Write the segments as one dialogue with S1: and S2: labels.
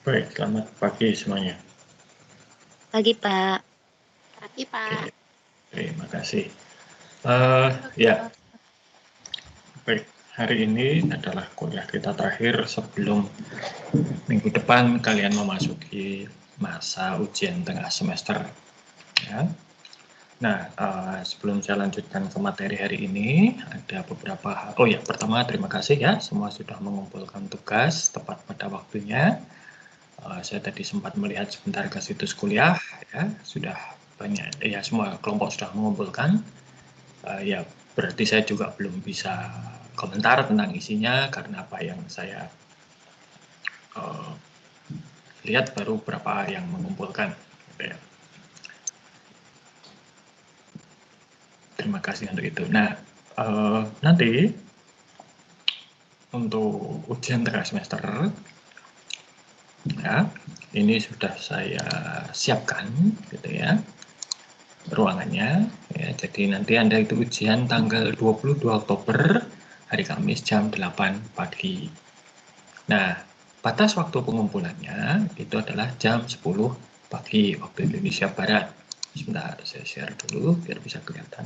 S1: Baik, selamat pagi semuanya.
S2: Pagi, Pak.
S3: Pagi, Pak.
S1: Terima kasih.
S3: Oke,
S1: Ya,
S3: Pak.
S1: baik. Hari ini adalah kuliah kita terakhir sebelum minggu depan kalian memasuki masa ujian tengah semester. Ya. Nah, sebelum saya lanjutkan ke materi hari ini, ada beberapa hal. Oh ya, pertama terima kasih ya, semua sudah mengumpulkan tugas tepat pada waktunya. Saya tadi sempat melihat sebentar ke situs kuliah, ya, sudah banyak, ya semua kelompok sudah mengumpulkan. Ya, berarti saya juga belum bisa komentar tentang isinya karena apa yang saya lihat baru berapa yang mengumpulkan. Gitu ya. Terima kasih untuk itu. Nah, nanti untuk ujian tengah semester, ya, ini sudah saya siapkan, gitu ya, ruangannya. Ya, jadi nanti Anda itu ujian tanggal 22 Oktober, hari Kamis jam 8 pagi. Nah, batas waktu pengumpulannya itu adalah jam 10 pagi waktu Indonesia Barat. Sebentar, saya share dulu biar bisa kelihatan.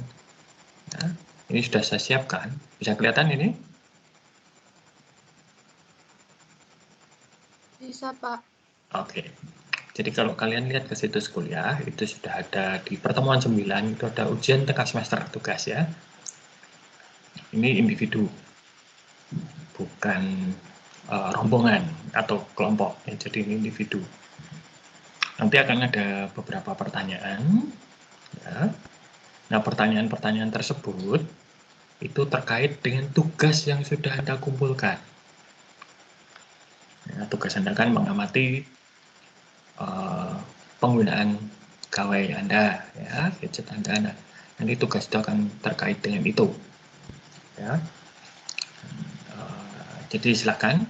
S1: Nah, ini sudah saya siapkan. Bisa kelihatan ini?
S3: Bisa, Pak.
S1: Oke. Jadi kalau kalian lihat ke situs kuliah, itu sudah ada di pertemuan 9, itu ada ujian tengah semester tugas ya. Ini individu, bukan rombongan atau kelompok. Ya, jadi ini individu. Nanti akan ada beberapa pertanyaan. Ya. Nah, pertanyaan-pertanyaan tersebut itu terkait dengan tugas yang sudah Anda kumpulkan. Ya, tugas Anda kan mengamati penggunaan gawai Anda, ya, gadget Anda. Nah, nanti tugas itu akan terkait dengan itu. Ya. Jadi silakan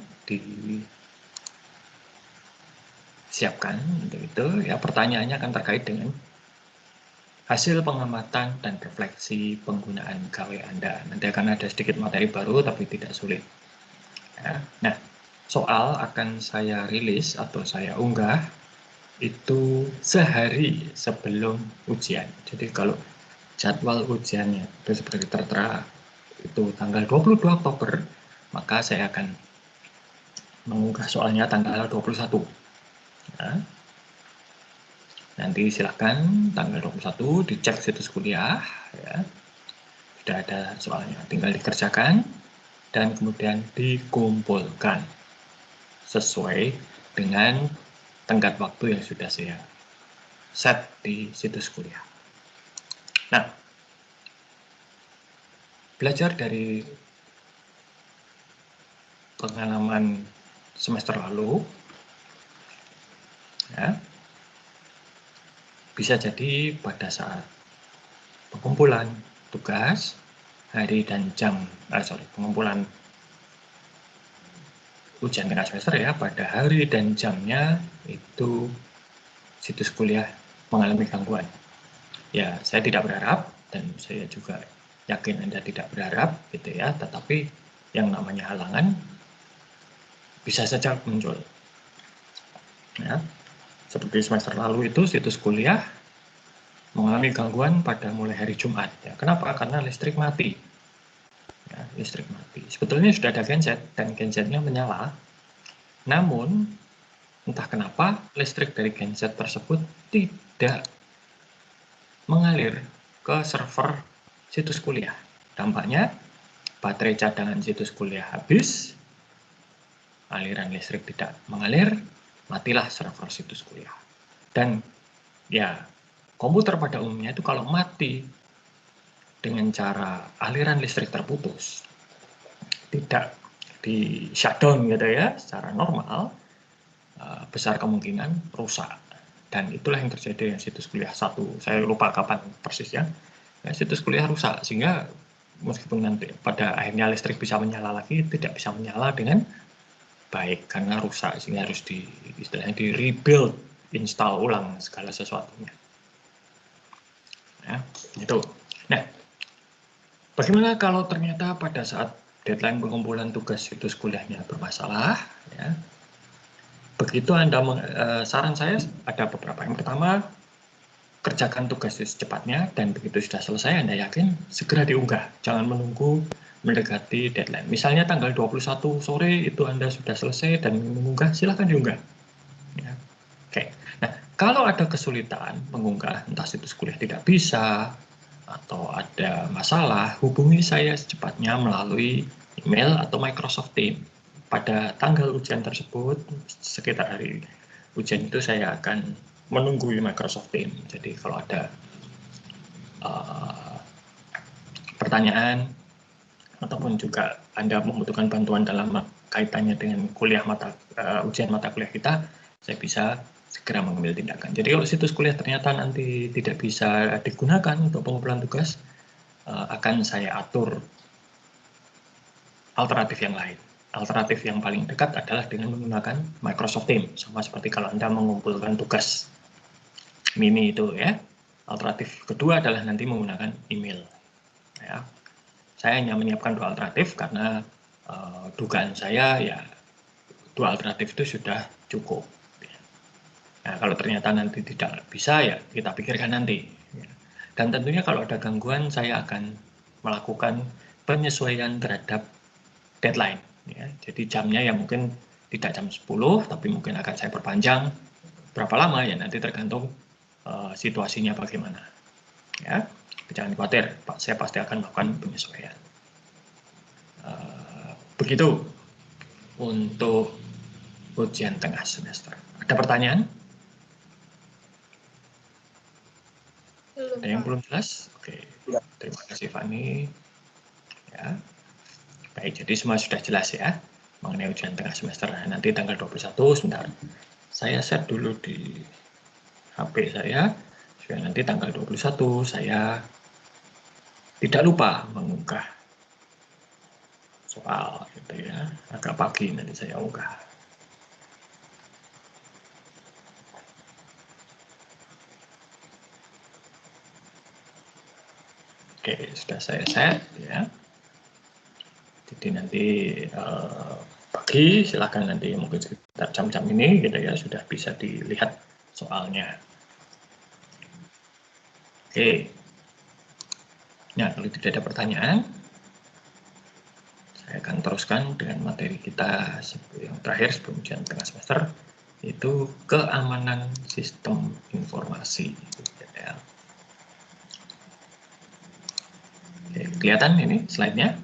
S1: disiapkan untuk itu. Ya, pertanyaannya akan terkait dengan hasil pengamatan dan refleksi penggunaan gawai Anda. Nanti akan ada sedikit materi baru tapi tidak sulit. Ya. Nah, soal akan saya rilis atau saya unggah itu sehari sebelum ujian. Jadi kalau jadwal ujiannya itu seperti tertera itu tanggal 22 Oktober, maka saya akan mengunggah soalnya tanggal 21. Ya. Nanti silahkan tanggal 21 dicek situs kuliah, ya. Sudah ada soalnya, tinggal dikerjakan dan kemudian dikumpulkan sesuai dengan tenggat waktu yang sudah saya set di situs kuliah. Nah, belajar dari pengalaman semester lalu, ya, bisa jadi pada saat pengumpulan tugas, hari dan jam, pengumpulan ujian tengah semester ya, pada hari dan jamnya itu situs kuliah mengalami gangguan. Ya, saya tidak berharap dan saya juga yakin Anda tidak berharap gitu ya, tetapi yang namanya halangan bisa saja muncul. Ya, seperti semester lalu itu situs kuliah mengalami gangguan pada mulai hari Jumat. Ya, kenapa? Karena listrik mati. Ya, listrik mati. Sebetulnya sudah ada genset dan gensetnya menyala. Namun entah kenapa listrik dari genset tersebut tidak mengalir ke server situs kuliah. Dampaknya baterai cadangan situs kuliah habis, aliran listrik tidak mengalir, matilah server situs kuliah. Dan ya, komputer pada umumnya itu kalau mati dengan cara aliran listrik terputus, tidak di shutdown gitu ya, secara normal, besar kemungkinan rusak. Dan itulah yang terjadi dengan situs kuliah 1. Saya lupa kapan persisnya. Ya, situs kuliah rusak, sehingga meskipun nanti pada akhirnya listrik bisa menyala lagi, tidak bisa menyala dengan baik karena rusak, sehingga harus istilahnya di rebuild, install ulang segala sesuatunya. Ya, itu. Nah, bagaimana kalau ternyata pada saat deadline pengumpulan tugas situs kuliahnya bermasalah, ya, begitu Anda, saran saya ada beberapa. Yang pertama, kerjakan tugas secepatnya, dan begitu sudah selesai Anda yakin, segera diunggah. Jangan menunggu mendekati deadline. Misalnya tanggal 21 sore itu Anda sudah selesai dan mengunggah, silahkan diunggah. Ya. Oke. Nah, kalau ada kesulitan mengunggah, entah situs kuliah tidak bisa, atau ada masalah, hubungi saya secepatnya melalui email atau Microsoft Teams. Pada tanggal ujian tersebut, sekitar hari ujian itu saya akan menunggu Microsoft Teams. Jadi kalau ada pertanyaan ataupun juga Anda membutuhkan bantuan dalam kaitannya dengan ujian mata kuliah kita, saya bisa segera mengambil tindakan. Jadi kalau situs kuliah ternyata nanti tidak bisa digunakan untuk pengumpulan tugas, akan saya atur alternatif yang lain. Alternatif yang paling dekat adalah dengan menggunakan Microsoft Teams, sama seperti kalau Anda mengumpulkan tugas mini itu ya. Alternatif kedua adalah nanti menggunakan email. Ya. Saya hanya menyiapkan dua alternatif karena dugaan saya ya dua alternatif itu sudah cukup. Nah, kalau ternyata nanti tidak bisa ya kita pikirkan nanti. Dan tentunya kalau ada gangguan saya akan melakukan penyesuaian terhadap deadline. Ya. Jadi jamnya ya mungkin tidak jam 10, tapi mungkin akan saya perpanjang. Berapa lama ya nanti tergantung situasinya bagaimana. Ya, jangan khawatir, Pak, saya pasti akan melakukan penyesuaian. Begitu untuk ujian tengah semester. Ada pertanyaan? Ada yang belum jelas? Oke, terima kasih Fani. Ya. Baik, jadi semua sudah jelas ya mengenai ujian tengah semester. Nah, nanti tanggal 21, sebentar. Saya set dulu di HP saya, supaya nanti tanggal 21 saya tidak lupa mengunggah soal gitu ya. Agak pagi nanti saya unggah. Oke, sudah saya set ya. Jadi nanti pagi silahkan nanti mungkin sekitar jam-jam ini gitu ya sudah bisa dilihat soalnya. Oke. Nah, kalau tidak ada pertanyaan, saya akan teruskan dengan materi kita yang terakhir sebelum ujian tengah semester, yaitu keamanan sistem informasi. Ya. Oke, kelihatan ini slide-nya?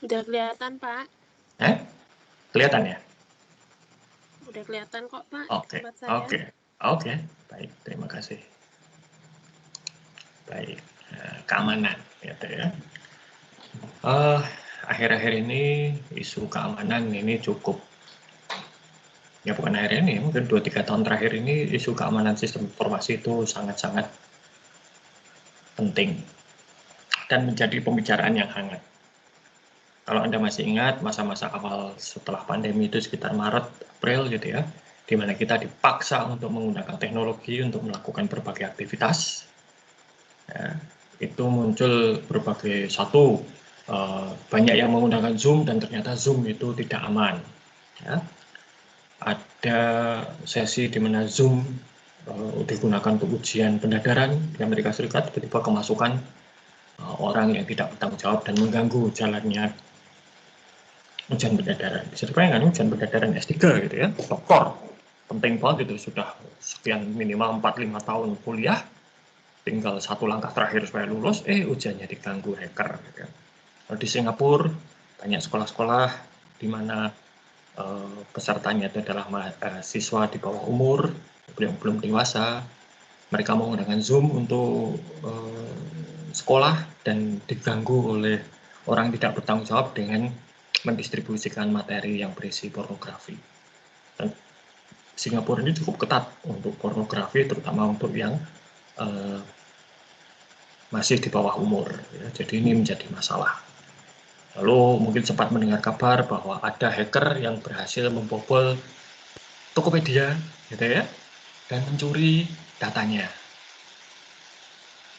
S3: Udah kelihatan, Pak.
S1: Kelihatan ya?
S3: Udah kelihatan kok, Pak.
S1: Oke. Baik, terima kasih. Baik, keamanan, gitu ya. Akhir-akhir ini isu keamanan ini cukup, ya bukan akhir ini, mungkin 2-3 tahun terakhir ini isu keamanan sistem informasi itu sangat-sangat penting dan menjadi pembicaraan yang hangat. Kalau Anda masih ingat masa-masa awal setelah pandemi itu sekitar Maret, April gitu ya, di mana kita dipaksa untuk menggunakan teknologi untuk melakukan berbagai aktivitas. Ya, itu muncul berbagai banyak yang menggunakan Zoom dan ternyata Zoom itu tidak aman. Ya. Ada sesi di mana Zoom digunakan untuk ujian pendadaran di Amerika Serikat, tiba-tiba kemasukan orang yang tidak bertanggung jawab dan mengganggu jalannya ujian pendadaran. Bisa dibayangkan ujian pendadaran S3 gitu ya, doktor, penting banget itu, sudah sekian minimal 4-5 tahun kuliah, tinggal satu langkah terakhir supaya lulus, ujiannya diganggu hacker. Gitu. Di Singapura banyak sekolah-sekolah di mana pesertanya itu adalah siswa di bawah umur, belum dewasa. Mereka menggunakan Zoom untuk sekolah dan diganggu oleh orang tidak bertanggung jawab dengan mendistribusikan materi yang berisi pornografi. Dan Singapura ini cukup ketat untuk pornografi, terutama untuk yang masih di bawah umur. Ya. Jadi ini menjadi masalah. Lalu mungkin sempat mendengar kabar bahwa ada hacker yang berhasil membobol Tokopedia, gitu ya, dan mencuri datanya.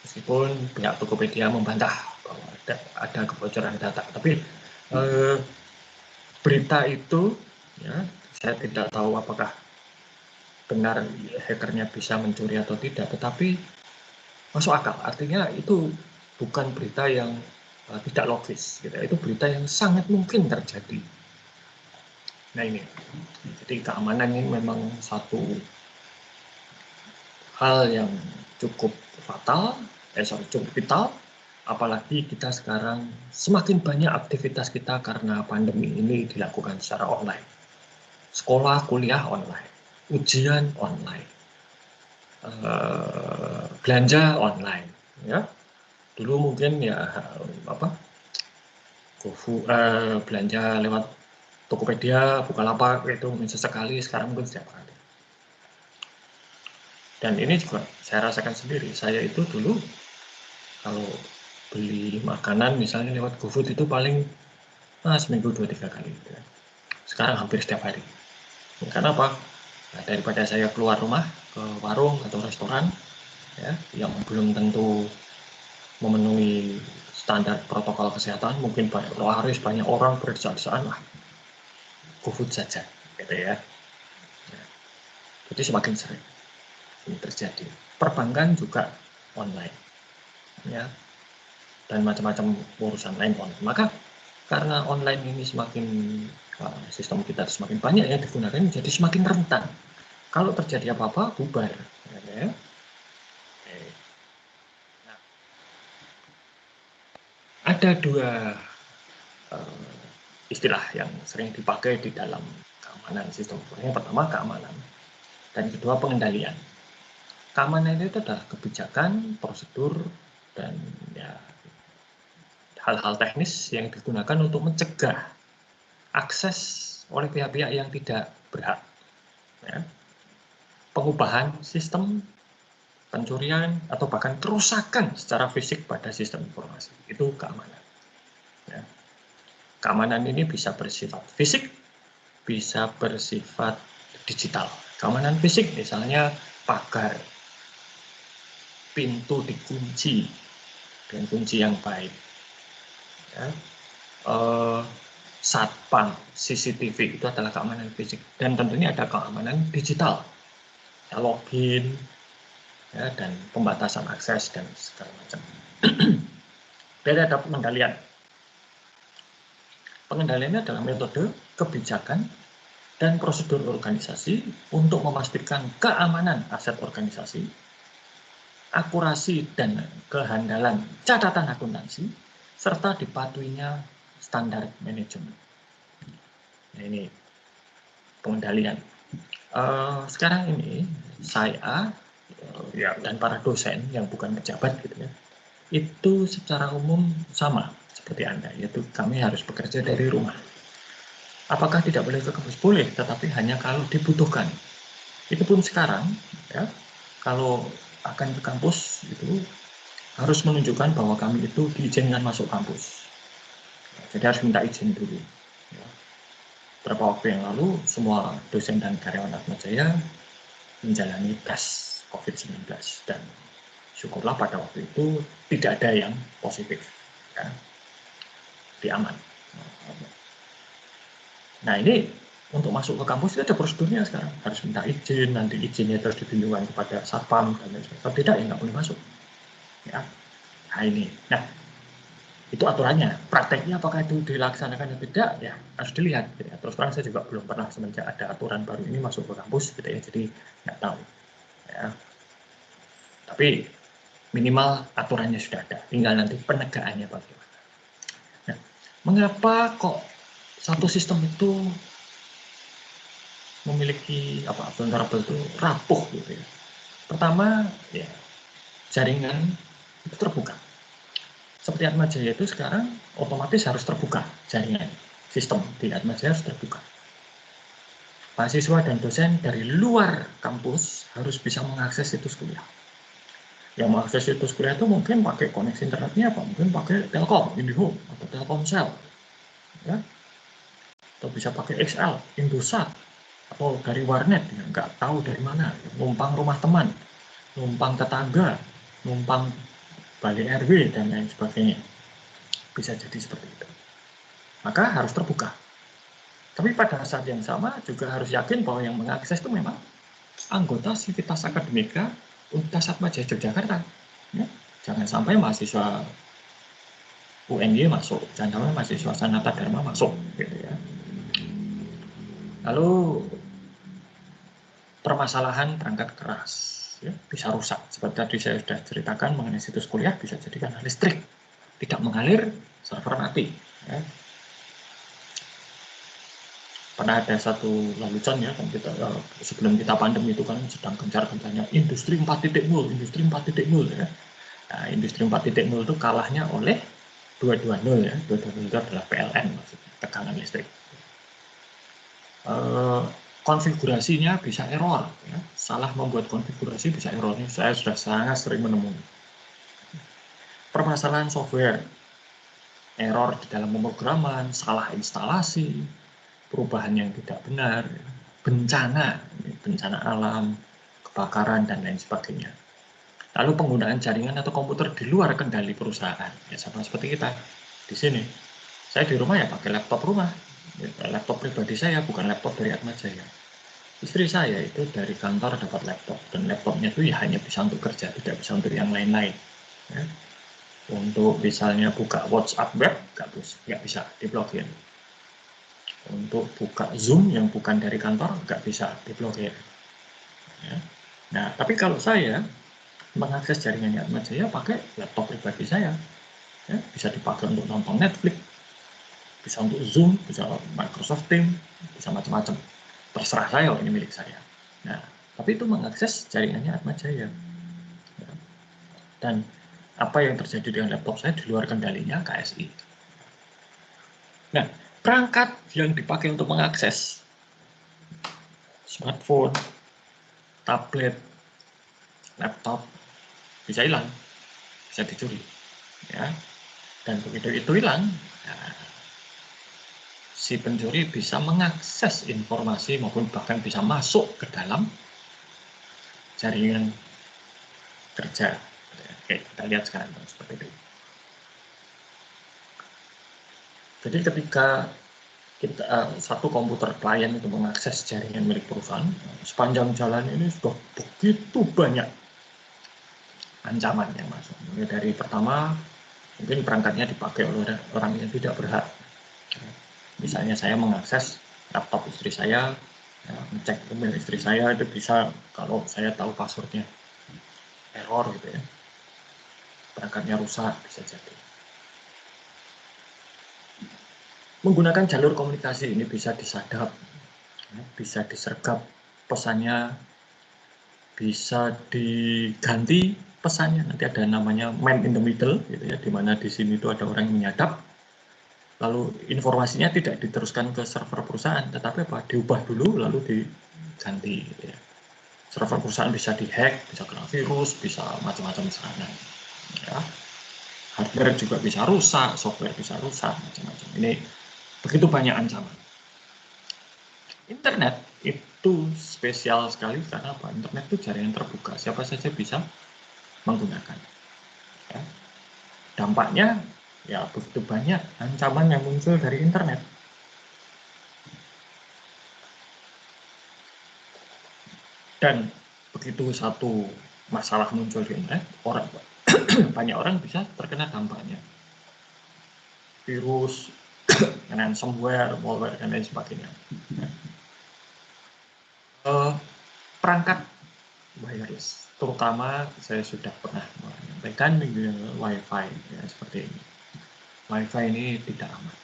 S1: Meskipun pihak Tokopedia membantah bahwa ada kebocoran data, tapi berita itu, ya, saya tidak tahu apakah benar hackernya bisa mencuri atau tidak, tetapi masuk akal. Artinya itu bukan berita yang tidak logis, gitu. Itu berita yang sangat mungkin terjadi. Nah ini, jadi keamanan ini memang satu hal yang cukup fatal, cukup vital, apalagi kita sekarang semakin banyak aktivitas kita karena pandemi ini dilakukan secara online. Sekolah, kuliah online, ujian online, belanja online, ya. Dulu mungkin ya belanja lewat Tokopedia, Bukalapak itu mungkin sesekali, sekarang mungkin setiap hari. Dan ini juga saya rasakan sendiri. Saya itu dulu kalau beli makanan misalnya lewat GoFood itu paling seminggu 2-3 kali. Gitu. Sekarang hampir setiap hari. Karena apa? Nah, daripada saya keluar rumah ke warung atau restoran, ya, yang belum tentu memenuhi standar protokol kesehatan, mungkin harus banyak orang berdesak-desakan, GoFood saja, gitu ya. Jadi semakin sering ini terjadi. Perbankan juga online, ya, dan macam-macam urusan lain online. Maka karena online ini semakin sistem kita semakin banyak yang digunakan, jadi semakin rentan. Kalau terjadi apa-apa, bubar. Ya. Nah, ada dua istilah yang sering dipakai di dalam keamanan sistem. Yang pertama keamanan, dan kedua pengendalian. Keamanan itu adalah kebijakan, prosedur, dan ya hal-hal teknis yang digunakan untuk mencegah akses oleh pihak-pihak yang tidak berhak. Ya. Pengubahan sistem, pencurian, atau bahkan kerusakan secara fisik pada sistem informasi. Itu keamanan. Ya. Keamanan ini bisa bersifat fisik, bisa bersifat digital. Keamanan fisik misalnya pagar, pintu dikunci dengan kunci yang baik. Ya. Satpam, CCTV itu adalah keamanan fisik, dan tentunya ada keamanan digital, ya, login, ya, dan pembatasan akses dan segala macam. Dan ada pengendalian. Pengendaliannya adalah metode, kebijakan, dan prosedur organisasi untuk memastikan keamanan aset organisasi, akurasi dan kehandalan catatan akuntansi, serta dipatuhinya standar manajemen. Nah, ini pengendalian. Sekarang ini saya ya, dan para dosen yang bukan pejabat gitu ya, itu secara umum sama seperti Anda, yaitu kami harus bekerja dari rumah. Apakah tidak boleh ke kampus? Boleh, tetapi hanya kalau dibutuhkan. Itu pun sekarang, ya, kalau akan ke kampus itu harus menunjukkan bahwa kami itu diizinkan masuk kampus. Jadi harus minta izin dulu. Ya. Beberapa waktu yang lalu, semua dosen dan karyawan Atmajaya menjalani tes COVID-19 dan syukurlah pada waktu itu tidak ada yang positif, ya. Di aman. Nah ini untuk masuk ke kampus itu ada prosedurnya sekarang, harus minta izin, nanti izinnya terus ditunjukkan kepada satpam dan lain sebagainya. Kalau tidak ya nggak boleh masuk. Ya. Nah ini, nah itu aturannya. Prakteknya apakah itu dilaksanakan atau tidak ya harus dilihat. Gitu ya. Terus terang saya juga belum pernah semenjak ada aturan baru ini masuk ke kampus, gitu ya. Jadi nggak tahu. Ya. Tapi minimal aturannya sudah ada, tinggal nanti penegakannya bagaimana. Nah, mengapa kok satu sistem itu memiliki vulnerable itu rapuh gitu ya? Pertama, ya jaringan itu terbuka. Seperti Atmajaya itu sekarang otomatis harus terbuka jaringan. Sistem di Atmajaya harus terbuka. Mahasiswa dan dosen dari luar kampus harus bisa mengakses situs kuliah. Yang mengakses situs kuliah itu mungkin pakai koneksi internetnya apa? Mungkin pakai Telkom, IndiHome, atau Telkomsel. Ya. Atau bisa pakai XL, Indosat, atau dari warnet, ya, nggak tahu dari mana, numpang rumah teman, numpang tetangga, numpang balai RW, dan lain sebagainya. Bisa jadi seperti itu. Maka harus terbuka. Tapi pada saat yang sama juga harus yakin bahwa yang mengakses itu memang anggota Sivitas Akademika Universitas Atmajaya Yogyakarta. Ya. Jangan sampai mahasiswa UNY masuk, jangan sampai mahasiswa Sanata Dharma masuk. Gitu ya. Lalu permasalahan perangkat keras ya, bisa rusak. Seperti tadi saya sudah ceritakan mengenai situs kuliah bisa jadi karena listrik tidak mengalir, server mati. Ya. Pernah ada satu lelucon ya, kan kita sebelum kita pandemi itu kan sedang gencar-gencarnya industri 4.0, industri 4.0 ya. Nah, industri 4.0 itu kalahnya oleh 220 ya. 220 itu adalah PLN maksudnya, tekanan listrik. Konfigurasinya bisa error ya. Salah membuat konfigurasi bisa error. Ini saya sudah sangat sering menemui. Permasalahan software, error di dalam pemrograman, salah instalasi, perubahan yang tidak benar, bencana alam, kebakaran, dan lain sebagainya. Lalu penggunaan jaringan atau komputer di luar kendali perusahaan, ya sama seperti kita di sini. Saya di rumah ya pakai laptop rumah, laptop pribadi saya, bukan laptop dari Atmajaya. Istri saya itu dari kantor dapat laptop, dan laptopnya itu ya hanya bisa untuk kerja, tidak bisa untuk yang lain-lain. Ya. Untuk misalnya buka WhatsApp web, nggak bisa diblokir. Untuk buka Zoom yang bukan dari kantor nggak bisa diblokir. Ya. Nah, tapi kalau saya mengakses jaringannya Atmajaya pakai laptop pribadi saya, ya, bisa dipakai untuk nonton Netflix, bisa untuk Zoom, bisa Microsoft Teams, bisa macam-macam. Terserah saya, ini milik saya. Nah, tapi itu mengakses jaringannya Atmajaya. Ya. Dan apa yang terjadi dengan laptop saya di luar kendalinya KSI. Nah, perangkat yang dipakai untuk mengakses smartphone, tablet, laptop bisa hilang, bisa dicuri, ya. Dan begitu itu hilang, nah, si pencuri bisa mengakses informasi maupun bahkan bisa masuk ke dalam jaringan kerja. Oke, kita lihat sekarang seperti itu. Jadi ketika kita satu komputer klien itu mengakses jaringan milik perusahaan, sepanjang jalan ini sudah begitu banyak ancaman yang masuk. Mulai dari pertama, mungkin perangkatnya dipakai oleh orang yang tidak berhak. Misalnya saya mengakses laptop istri saya, ya, ngecek email istri saya, itu bisa kalau saya tahu passwordnya error gitu ya, perangkatnya rusak bisa jadi. Menggunakan jalur komunikasi ini bisa disadap, bisa disergap pesannya, bisa diganti pesannya. Nanti ada namanya man in the middle, gitu ya, di mana di sini itu ada orang yang menyadap. Lalu informasinya tidak diteruskan ke server perusahaan, tetapi apa? Diubah dulu lalu diganti. Gitu ya. Server perusahaan bisa dihack, bisa kena virus, bisa macam-macam serangan. Ya. Hardware juga bisa rusak, software bisa rusak, macam-macam. Ini begitu banyak ancaman. Internet itu spesial sekali karena apa? Internet itu jaringan terbuka, siapa saja bisa menggunakan. Ya. Dampaknya ya begitu banyak ancaman yang muncul dari internet. Dan begitu satu masalah muncul di internet, banyak orang bisa terkena dampaknya. Virus, ransomware, malware, dan lain sebagainya. Perangkat wireless, terutama saya sudah pernah menyampaikan Wi-Fi ya, seperti ini. Wi-Fi ini tidak aman.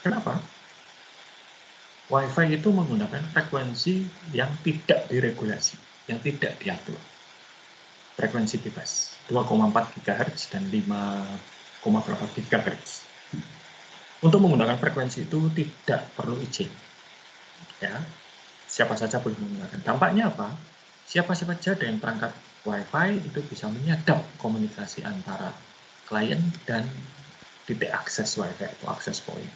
S1: Kenapa? Wi-Fi itu menggunakan frekuensi yang tidak diregulasi, yang tidak diatur. Frekuensi bebas, 2,4 GHz dan 5, berapa GHz. Untuk menggunakan frekuensi itu tidak perlu izin. Ya, siapa saja boleh menggunakan. Dampaknya apa? Siapa saja dengan perangkat Wi-Fi itu bisa menyadap komunikasi antara klien dan titik akses Wi-Fi atau akses point.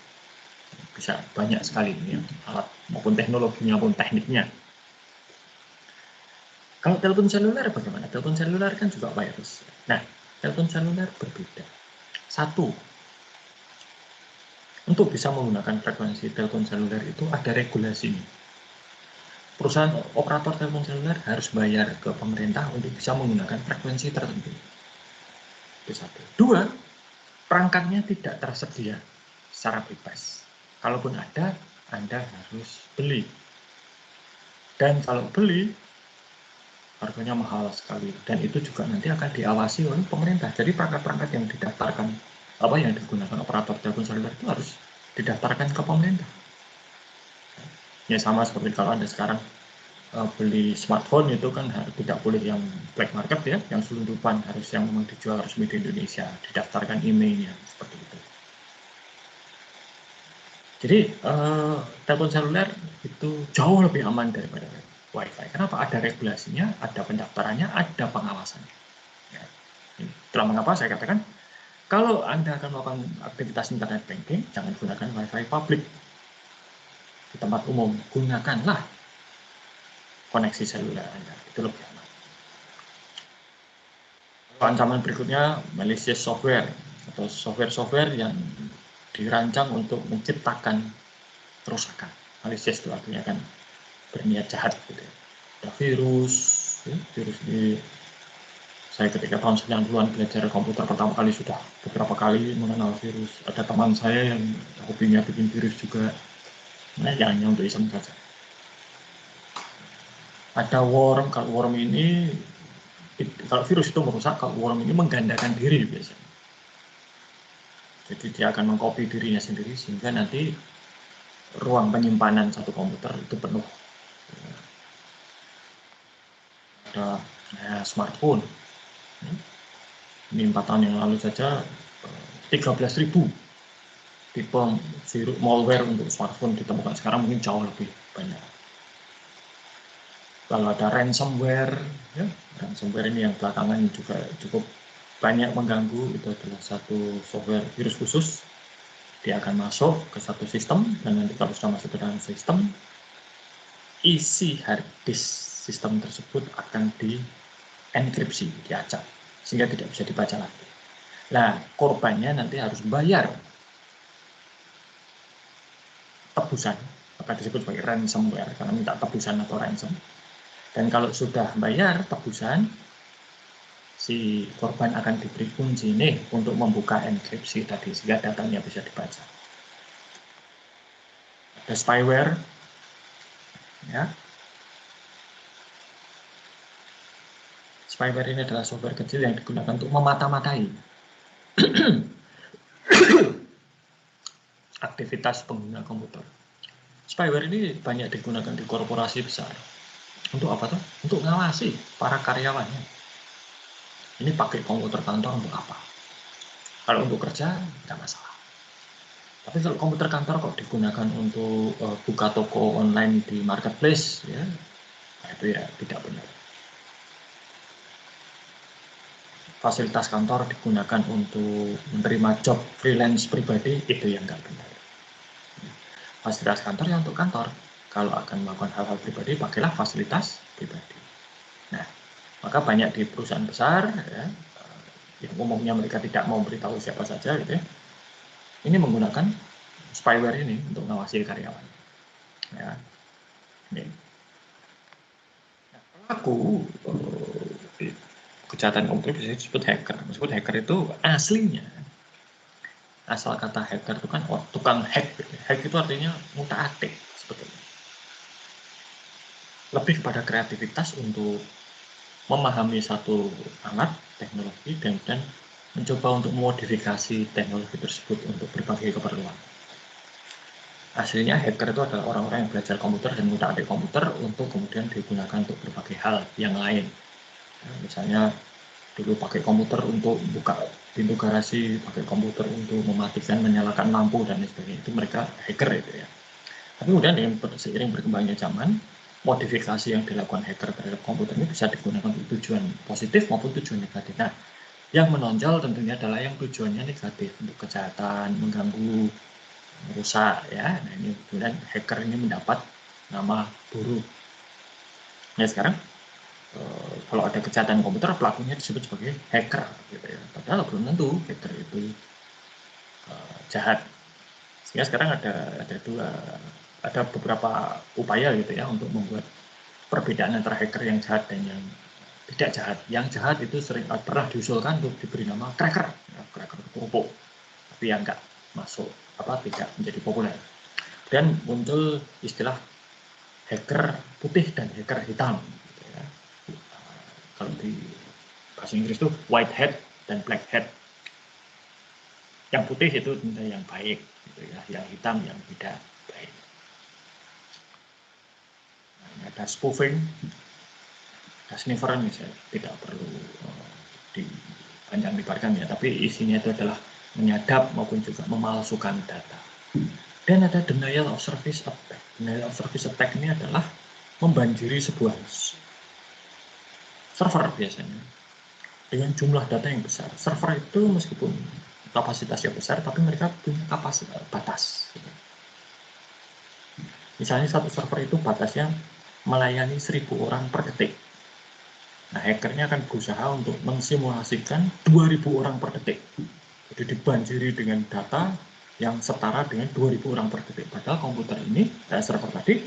S1: Bisa banyak sekali ini ya, alat maupun teknologinya maupun tekniknya. Kalau telepon seluler bagaimana? Telepon seluler kan juga wireless. Nah, telepon seluler berbeda. Satu, Untuk bisa menggunakan frekuensi telepon seluler itu ada regulasinya. Perusahaan operator telepon seluler harus bayar ke pemerintah untuk bisa menggunakan frekuensi tertentu. Itu satu. Dua, perangkatnya tidak tersedia secara bebas. Kalaupun ada, Anda harus beli. Dan kalau beli, harganya mahal sekali. Dan itu juga nanti akan diawasi oleh pemerintah. Jadi perangkat-perangkat yang didaftarkan, yang digunakan operator telepon seluler itu harus didaftarkan ke pemerintah. Ya sama seperti kalau Anda sekarang beli smartphone itu kan tidak boleh yang black market ya, yang selundupan, harus yang memang dijual resmi di Indonesia, didaftarkan emailnya seperti itu. Jadi telepon seluler itu jauh lebih aman daripada WiFi. Kenapa? Ada regulasinya, ada pendaftarannya, ada pengawasannya. Ya. Itulah mengapa saya katakan kalau Anda akan melakukan aktivitas internet banking, jangan gunakan WiFi publik di tempat umum. Gunakanlah koneksi seluler Anda. Itu lebih aman. Ancaman berikutnya malicious software atau software-software yang dirancang untuk menciptakan kerusakan. Malicious itu artinya kan berniat jahat gitu ya. Ada virus, ya, virus di saya ketika tahun 90-an belajar komputer pertama kali sudah beberapa kali mengenal virus. Ada teman saya yang hobinya bikin virus juga. Nah, ya hanya untuk iseng saja. Ada worm, kalau worm ini kalau virus itu merusak, kalau worm ini menggandakan diri biasanya. Jadi dia akan mengcopy dirinya sendiri sehingga nanti ruang penyimpanan satu komputer itu penuh. Ada smartphone. Ini 4 tahun yang lalu saja 13.000 tipe virus malware untuk smartphone ditemukan. Sekarang mungkin jauh lebih banyak. Lalu ada ransomware, ya, ransomware ini yang belakangan juga cukup banyak mengganggu. Itu adalah satu software virus khusus. Dia akan masuk ke satu sistem dan nanti kalau sudah masuk ke dalam sistem, isi hard disk sistem tersebut akan dienkripsi, diacak sehingga tidak bisa dibaca lagi. Nah, korbannya nanti harus bayar tebusan, maka disebut sebagai ransomware karena minta tebusan atau ransom. Dan kalau sudah bayar tebusan, si korban akan diberi kunci nih untuk membuka enkripsi tadi sehingga datanya bisa dibaca. Ada spyware, ya. Spyware ini adalah software kecil yang digunakan untuk memata-matai aktivitas pengguna komputer. Spyware ini banyak digunakan di korporasi besar. Untuk apa tuh? Untuk ngawasi para karyawannya. Ini pakai komputer kantor untuk apa? Kalau untuk kerja, tidak masalah. Tapi kalau komputer kantor kok digunakan untuk buka toko online di marketplace, ya, nah itu ya tidak benar. Fasilitas kantor digunakan untuk menerima job freelance pribadi, itu yang nggak benar. Fasilitas kantor yang untuk kantor. Kalau akan melakukan hal-hal pribadi, pakailah fasilitas pribadi. Nah, maka banyak di perusahaan besar, ya, yang umumnya mereka tidak mau beritahu siapa saja, gitu ya, ini menggunakan spyware ini untuk mengawasi karyawan. Ya. Ini. Nah, pelaku kejahatan komputer bisa disebut hacker. Disebut hacker itu aslinya, asal kata hacker itu kan tukang hack. Hack itu artinya ngutak-atik sebetulnya. Lebih kepada kreativitas untuk memahami satu alat teknologi dan mencoba untuk memodifikasi teknologi tersebut untuk berbagai keperluan. Aslinya hacker itu adalah orang-orang yang belajar komputer dan ngutak-atik komputer untuk kemudian digunakan untuk berbagai hal yang lain. Nah, misalnya dulu pakai komputer untuk buka pintu garasi, pakai komputer untuk mematikan, menyalakan lampu dan sebagainya. Itu mereka hacker itu ya. Tapi kemudian dengan seiring berkembangnya zaman, modifikasi yang dilakukan hacker terhadap komputer ini bisa digunakan untuk tujuan positif maupun tujuan negatif. Nah, yang menonjol tentunya adalah yang tujuannya negatif untuk kejahatan, mengganggu, merusak ya. Nah, ini kemudian hacker ini mendapat nama buruk. Nah, sekarang kalau ada kejahatan komputer, pelakunya disebut sebagai hacker gitu ya. Padahal belum tentu hacker itu jahat. Sehingga sekarang ada beberapa upaya gitu ya untuk membuat perbedaan antara hacker yang jahat dan yang tidak jahat. Yang jahat itu sering pernah diusulkan untuk diberi nama cracker, ya, cracker kerupuk, tapi yang nggak masuk tidak menjadi populer. Dan muncul istilah hacker putih dan hacker hitam. Gitu ya. Kalau di bahasa Inggris itu white hat dan black hat. Yang putih itu tentu yang baik, gitu ya. Yang hitam yang tidak baik. Nah, ada spoofing, ada sniffer misalnya, tidak perlu dipanjang lebarkan ya, tapi isinya itu adalah menyadap maupun juga memalsukan data. Dan ada denial of service attack. Denial of service attack ini adalah membanjiri sebuah server biasanya dengan jumlah data yang besar. Server itu meskipun kapasitasnya besar, tapi mereka punya kapasitas batas. Misalnya satu server itu batasnya melayani 1000 orang per detik. Nah, hackernya akan berusaha untuk mensimulasikan 2000 orang per detik. Jadi dibanjiri dengan data yang setara dengan 2000 orang per detik. Padahal komputer ini, server tadi,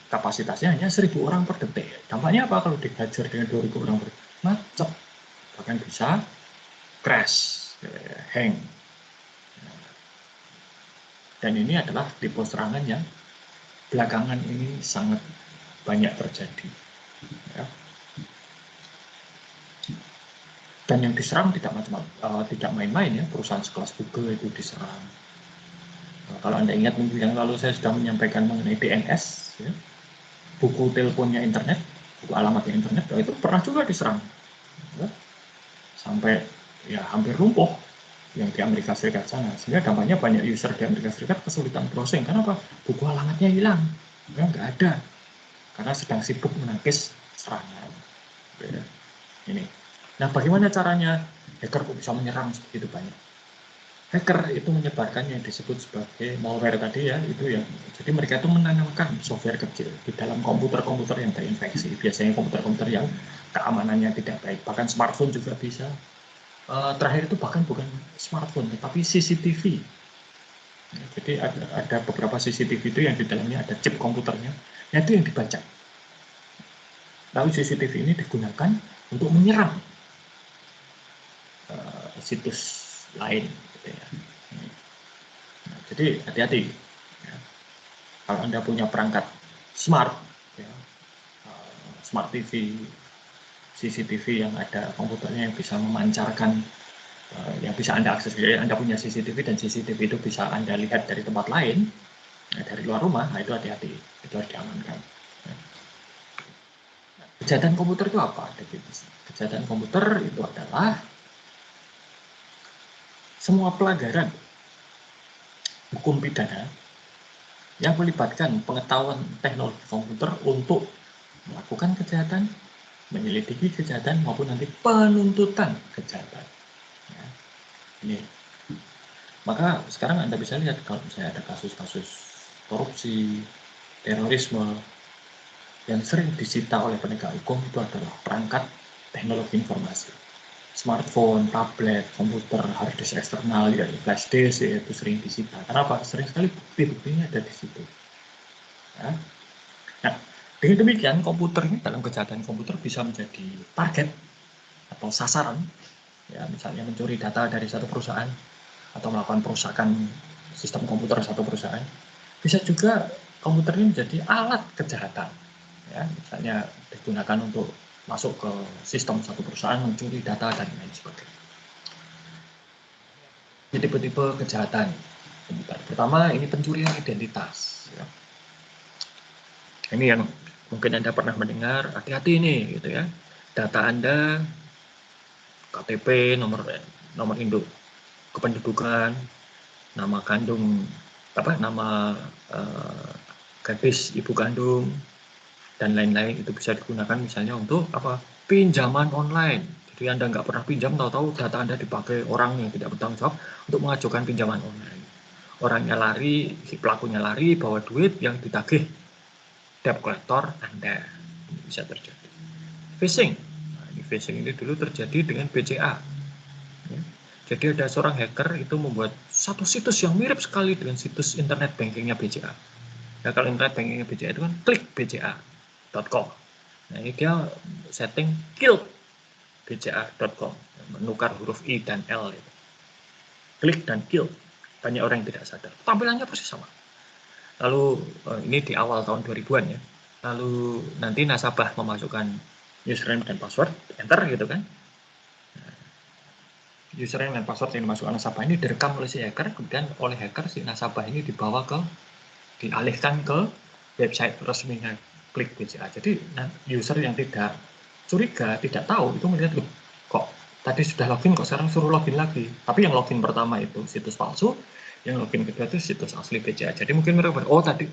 S1: kapasitasnya hanya 1000 orang per detik. Dampaknya apa kalau dihajar dengan 2000 orang per detik? Macet. Bahkan bisa crash, hang. Dan ini adalah tipe serangan yang belakangan ini sangat banyak terjadi. Ya. Dan yang diserang tidak main-main ya, perusahaan sekelas Google itu diserang. Kalau Anda ingat minggu yang lalu saya sudah menyampaikan mengenai DNS, ya, buku teleponnya internet, buku alamatnya internet, itu pernah juga diserang. Ya. Sampai ya hampir lumpuh yang di Amerika Serikat sana. Sehingga dampaknya banyak user di Amerika Serikat kesulitan browsing. Kenapa? Buku alamatnya hilang. Ya, nggak ada. Karena sedang sibuk menangkis serangan. Ya. Ini. Nah, bagaimana caranya hacker kok bisa menyerang begitu banyak? Hacker itu menyebarkan yang disebut sebagai malware tadi ya, itu yang jadi mereka itu menanamkan software kecil di dalam komputer-komputer yang terinfeksi. Biasanya komputer-komputer yang keamanannya tidak baik, bahkan smartphone juga bisa. Terakhir itu bahkan bukan smartphone, tetapi CCTV. Ya, jadi ada beberapa CCTV itu yang di dalamnya ada chip komputernya, nah itu yang dibaca. Lalu CCTV ini digunakan untuk menyerang situs lain. Gitu ya. Nah, jadi hati-hati. Ya. Kalau Anda punya perangkat smart, ya, smart TV, CCTV yang ada komputernya yang bisa memancarkan, yang bisa Anda akses. Jadi Anda punya CCTV dan CCTV itu bisa Anda lihat dari tempat lain, dari luar rumah, nah itu hati-hati, itu harus diamankan. Ya. Kejahatan komputer itu apa? Kejahatan komputer itu adalah semua pelanggaran hukum pidana yang melibatkan pengetahuan teknologi komputer untuk melakukan kejahatan, menyelidiki kejahatan, maupun nanti penuntutan kejahatan. Ya. Ini. Maka sekarang Anda bisa lihat kalau misalnya ada kasus-kasus korupsi, terorisme, yang sering disita oleh penegak hukum itu adalah perangkat teknologi informasi. Smartphone, tablet, komputer, hard disk eksternal, ya, flash disk ya, itu sering disita. Kenapa? Sering sekali bukti-buktinya ada di situ. Ya. Nah, dengan demikian komputer ini dalam kejahatan komputer bisa menjadi target atau sasaran, ya misalnya mencuri data dari satu perusahaan atau melakukan perusakan sistem komputer satu perusahaan. Bisa juga komputer ini menjadi alat kejahatan, ya misalnya digunakan untuk masuk ke sistem satu perusahaan, mencuri data dan lain sebagainya. Ini tipe-tipe kejahatan komputer. Pertama ini pencurian identitas. Ya. Ini yang mungkin Anda pernah mendengar, hati-hati ini gitu ya. Data Anda, KTP, nomor induk kependudukan, nama kandung, nama gadis ibu kandung, dan lain-lain itu bisa digunakan misalnya untuk pinjaman online. Jadi Anda nggak pernah pinjam, tahu-tahu data Anda dipakai orang yang tidak bertanggung jawab untuk mengajukan pinjaman online. Orangnya lari, si pelakunya lari, bawa duit yang ditagih debt collector Anda. Ini bisa terjadi. Phishing. Nah, phishing ini dulu terjadi dengan BCA. Ya. Jadi ada seorang hacker itu membuat satu situs yang mirip sekali dengan situs internet bankingnya BCA. Nah, kalau internet bankingnya BCA itu kan klik bca.com. Nah, ini dia setting kill bca.com, menukar huruf I dan L. Itu. Klik dan kill. Banyak orang yang tidak sadar. Tampilannya persis sama. Lalu ini di awal tahun 2000-an ya. Lalu nanti nasabah memasukkan username dan password, enter gitu kan. Username dan password yang dimasukkan nasabah ini direkam oleh si hacker, kemudian oleh hacker si nasabah ini dialihkan ke website resminya Klik BCA. Jadi user yang tidak curiga, tidak tahu, itu melihat, loh, kok tadi sudah login, kok sekarang suruh login lagi. Tapi yang login pertama itu situs palsu, yang login kedua itu situs asli BCA. Jadi mungkin mereka tadi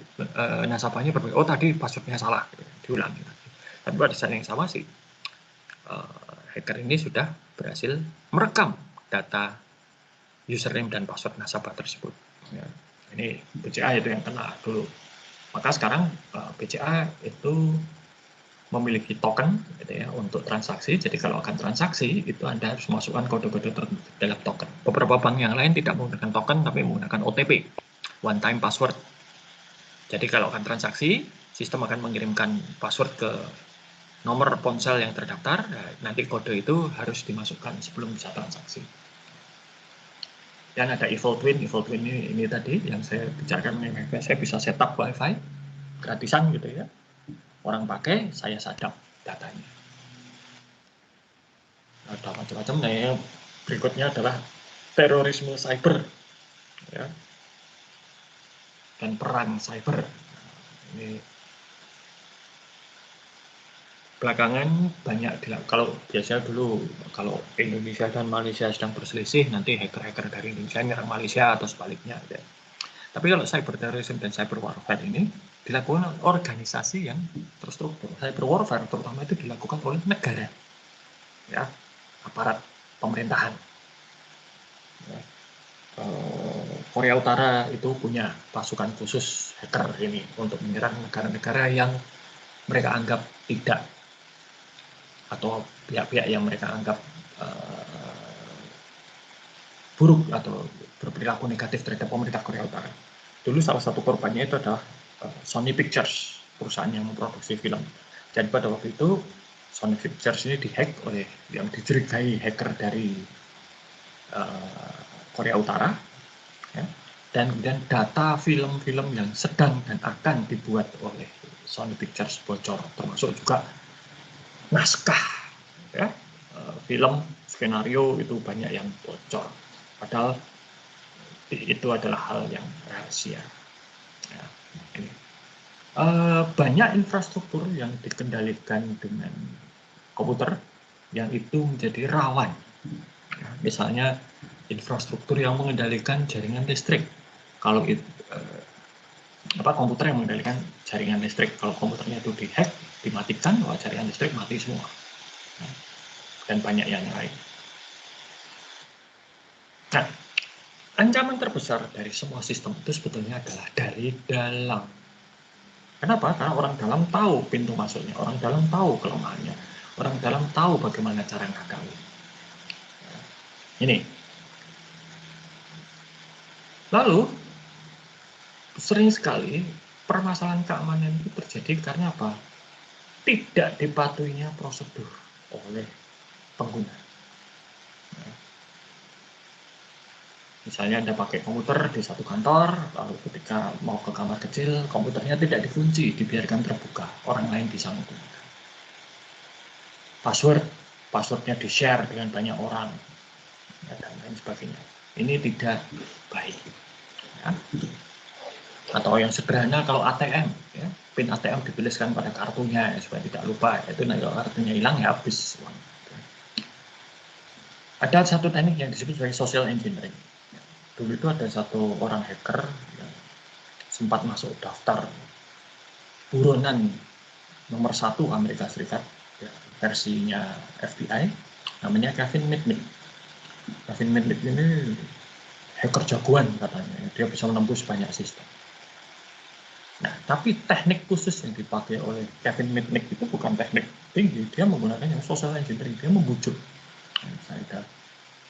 S1: nasabahnya berbeda, tadi passwordnya salah, diulangi lagi. Tapi pada saat yang sama sih, hacker ini sudah berhasil merekam data username dan password nasabah tersebut. Ya, ini BCA itu yang kena dulu. Maka sekarang BCA itu memiliki token gitu ya, untuk transaksi. Jadi kalau akan transaksi itu Anda harus masukkan kode-kode tertentu dalam token. Beberapa bank yang lain tidak menggunakan token tapi menggunakan OTP, one time password. Jadi kalau akan transaksi, sistem akan mengirimkan password ke nomor ponsel yang terdaftar. Nanti kode itu harus dimasukkan sebelum bisa transaksi. Dan ada Evil Twin ini tadi yang saya bicarakan, saya bisa setup WiFi gratisan gitu ya. Orang pakai, saya sadap datanya. Ada macam-macam. Nah, yang berikutnya adalah terorisme cyber, ya, dan perang cyber. Ini belakangan banyak kalau biasanya dulu kalau Indonesia dan Malaysia sedang berselisih, nanti hacker-hacker dari Indonesia nyerang Malaysia atau sebaliknya. Ya. Tapi kalau cyber terrorism dan cyber warfare ini dilakukan oleh organisasi yang terstruktur. Cyber warfare terutama itu dilakukan oleh negara, ya, aparat pemerintahan. Ya. Korea Utara itu punya pasukan khusus hacker ini untuk menyerang negara-negara yang mereka anggap tidak, atau pihak-pihak yang mereka anggap buruk atau berperilaku negatif terhadap pemerintah Korea Utara. Dulu salah satu korbannya itu adalah Sony Pictures, perusahaan yang memproduksi film. Jadi pada waktu itu Sony Pictures ini dihack oleh yang dicurigai hacker dari Korea Utara, ya. Dan kemudian data film-film yang sedang dan akan dibuat oleh Sony Pictures bocor, termasuk juga naskah, ya, film, skenario itu banyak yang bocor. Padahal itu adalah hal yang rahasia. Ya, ini. Banyak infrastruktur yang dikendalikan dengan komputer yang itu menjadi rawan. Ya, misalnya infrastruktur yang mengendalikan jaringan listrik. Kalau komputer yang mengendalikan jaringan listrik, kalau komputernya itu dihack, dimatikan, jaringan listrik mati semua. Ya, dan banyak yang lain. Nah, ancaman terbesar dari semua sistem itu sebetulnya adalah dari dalam. Kenapa? Karena orang dalam tahu pintu masuknya, orang dalam tahu kelemahannya, orang dalam tahu bagaimana cara ngakali. Ini. Lalu, sering sekali permasalahan keamanan itu terjadi karena apa? Tidak dipatuhinya prosedur oleh pengguna. Misalnya Anda pakai komputer di satu kantor, lalu ketika mau ke kamar kecil, komputernya tidak dikunci, dibiarkan terbuka, orang lain bisa menggunakan. Passwordnya di-share dengan banyak orang, ya, dan lain sebagainya. Ini tidak baik. Ya. Atau yang sederhana kalau ATM, ya, PIN ATM dituliskan pada kartunya ya, supaya tidak lupa. Itu nanti kalau kartunya hilang ya habis uang. Ada satu teknik yang disebut sebagai social engineering. Dulu itu ada satu orang hacker yang sempat masuk daftar buronan nomor 1 Amerika Serikat, ya, versinya FBI, namanya Kevin Mitnick. Kevin Mitnick ini hacker jagoan katanya, dia bisa menembus banyak sistem. Nah, tapi teknik khusus yang dipakai oleh Kevin Mitnick itu bukan teknik tinggi, dia menggunakan yang social engineering, dia membujuk.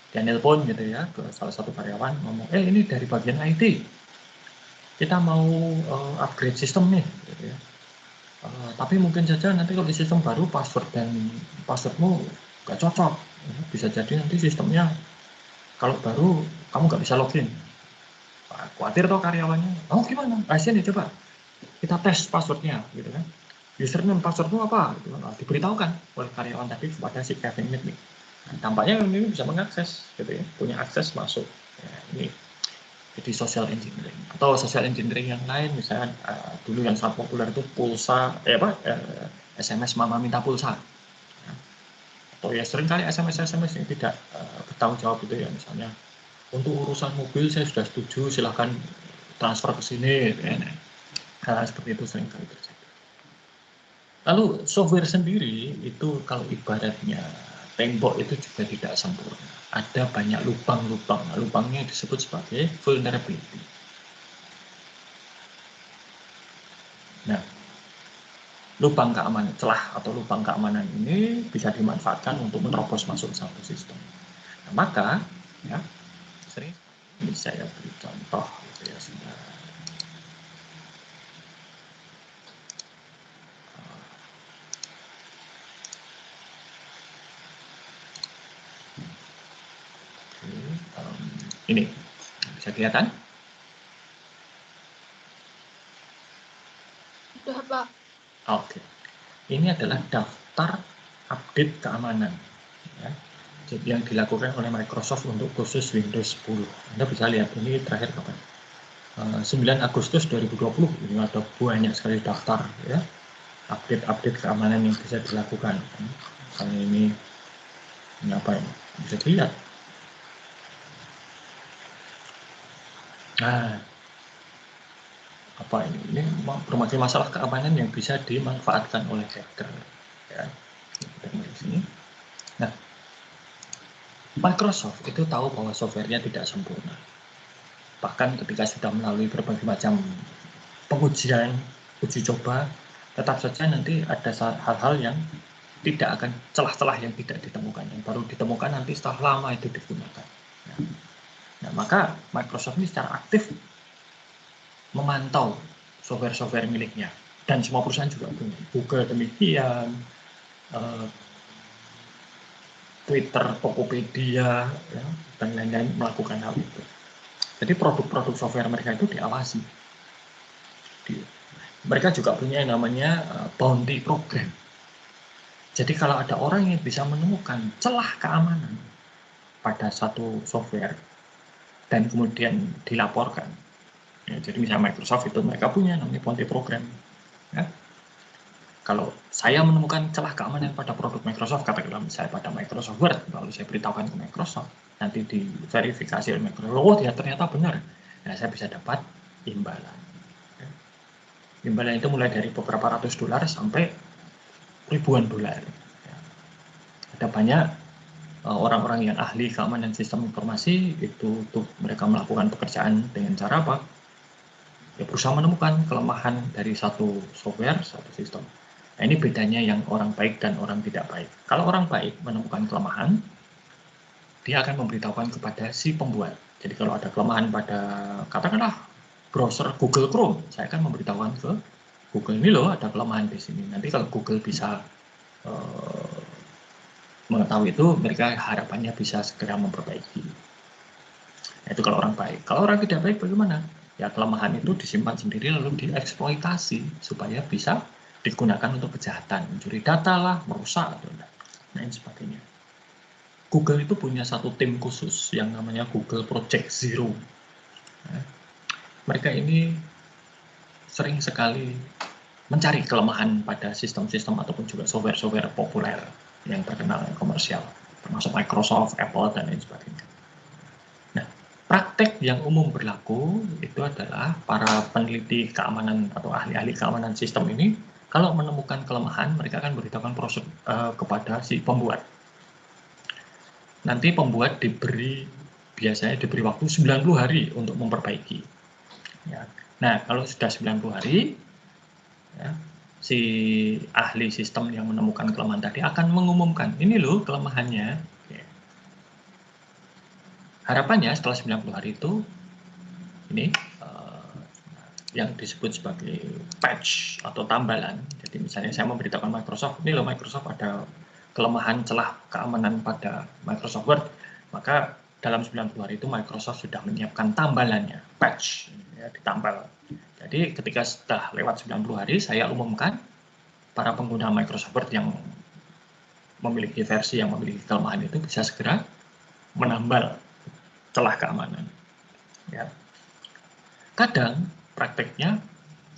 S1: dia nelpon gitu ya ke salah satu karyawan ngomong, ini dari bagian IT, kita mau upgrade sistem nih, gitu ya. Tapi mungkin saja nanti kalau di sistem baru password dan passwordmu nggak cocok, bisa jadi nanti sistemnya kalau baru kamu nggak bisa login. Khawatir toh karyawannya, gimana? Sini coba kita tes passwordnya, gitu kan. Username password itu apa? Gitu kan. Diberitahukan oleh karyawan tadi kepada si Kevin Mitnick. Tampaknya ini bisa mengakses, gitu ya, punya akses masuk. Ya, ini jadi social engineering atau social engineering yang lain, misalnya dulu yang sangat populer itu pulsa, SMS mama minta pulsa, ya. Atau ya sering kali SMS yang tidak bertanggung jawab itu ya, misalnya untuk urusan mobil saya sudah setuju, silahkan transfer ke sini, ya. Hal seperti itu sering kali terjadi. Lalu software sendiri itu kalau ibaratnya tembok itu juga tidak sempurna. Ada banyak lubang-lubang. Lubangnya disebut sebagai vulnerability. Nah, lubang keamanan, celah atau lubang keamanan ini bisa dimanfaatkan untuk menerobos masuk satu sistem. Nah, maka ya sering ini saya beri contoh gitu ya, sebentar. Ini bisa kelihatan?
S3: Sudah, Pak.
S1: Oke. Ini adalah daftar update keamanan. Ya. Jadi yang dilakukan oleh Microsoft untuk khusus Windows 10. Anda bisa lihat ini terakhir kapan? 9 Agustus 2020. Ini ada banyak sekali daftar ya, update-update keamanan yang bisa dilakukan. Misalnya ini apa ini? Bisa dilihat. Nah, apa ini? Ini berbagai masalah keamanan yang bisa dimanfaatkan oleh hacker. Ya, kita mulai sini. Nah, Microsoft itu tahu bahwa softwarenya tidak sempurna. Bahkan ketika sudah melalui berbagai macam pengujian, uji coba, tetap saja nanti ada hal-hal yang tidak akan, celah-celah yang tidak ditemukan, yang baru ditemukan nanti setelah lama itu digunakan. Nah, maka Microsoft ini secara aktif memantau software-software miliknya, dan semua perusahaan juga punya. Google demikian, Twitter, Tokopedia, ya, dan lain-lain melakukan hal itu. Jadi produk-produk software mereka itu diawasi. Mereka juga punya yang namanya bounty program. Jadi kalau ada orang yang bisa menemukan celah keamanan pada satu software dan kemudian dilaporkan, ya, jadi misalnya Microsoft itu mereka punya namanya bounty program. Ya. Kalau saya menemukan celah keamanan pada produk Microsoft, katakanlah misalnya pada Microsoft Word, lalu saya beritahukan ke Microsoft, nanti diverifikasi oleh Microsoft, oh ya ternyata benar, nah saya bisa dapat imbalan. Imbalan itu mulai dari beberapa ratus dolar sampai ribuan dolar. Ada banyak orang-orang yang ahli keamanan sistem informasi itu untuk mereka melakukan pekerjaan dengan cara apa? Ya, berusaha menemukan kelemahan dari satu software, satu sistem. Nah, ini bedanya yang orang baik dan orang tidak baik. Kalau orang baik menemukan kelemahan, dia akan memberitahukan kepada si pembuat. Jadi kalau ada kelemahan pada, katakanlah, browser Google Chrome, saya akan memberitahukan ke Google, ini loh ada kelemahan di sini. Nanti kalau Google bisa mengetahui itu, mereka harapannya bisa segera memperbaiki. Nah, itu kalau orang baik. Kalau orang tidak baik bagaimana? Ya kelemahan itu disimpan sendiri lalu dieksploitasi supaya bisa digunakan untuk kejahatan, mencuri data lah, merusak atau lain sebagainya. Google itu punya satu tim khusus yang namanya Google Project Zero. Nah, mereka ini sering sekali mencari kelemahan pada sistem-sistem ataupun juga software-software populer yang terkenal yang komersial, termasuk Microsoft, Apple, dan lain sebagainya. Nah, praktek yang umum berlaku itu adalah para peneliti keamanan atau ahli-ahli keamanan sistem ini, kalau menemukan kelemahan, mereka akan beritahukan proses kepada si pembuat. Nanti pembuat biasanya diberi waktu 90 hari untuk memperbaiki. Ya. Nah, kalau sudah 90 hari, ya, si ahli sistem yang menemukan kelemahan tadi akan mengumumkan, ini loh kelemahannya. harapannya setelah 90 hari itu, ini yang disebut sebagai patch atau tambalan. Jadi misalnya saya memberitahukan Microsoft, ini loh Microsoft ada kelemahan celah keamanan pada Microsoft Word, maka dalam 90 hari itu Microsoft sudah menyiapkan tambalannya, patch, ya, ditambal. Jadi ketika setelah lewat 90 hari, saya umumkan para pengguna Microsoft Word yang memiliki versi yang memiliki kelemahan itu bisa segera menambal celah keamanan. Ya. Kadang prakteknya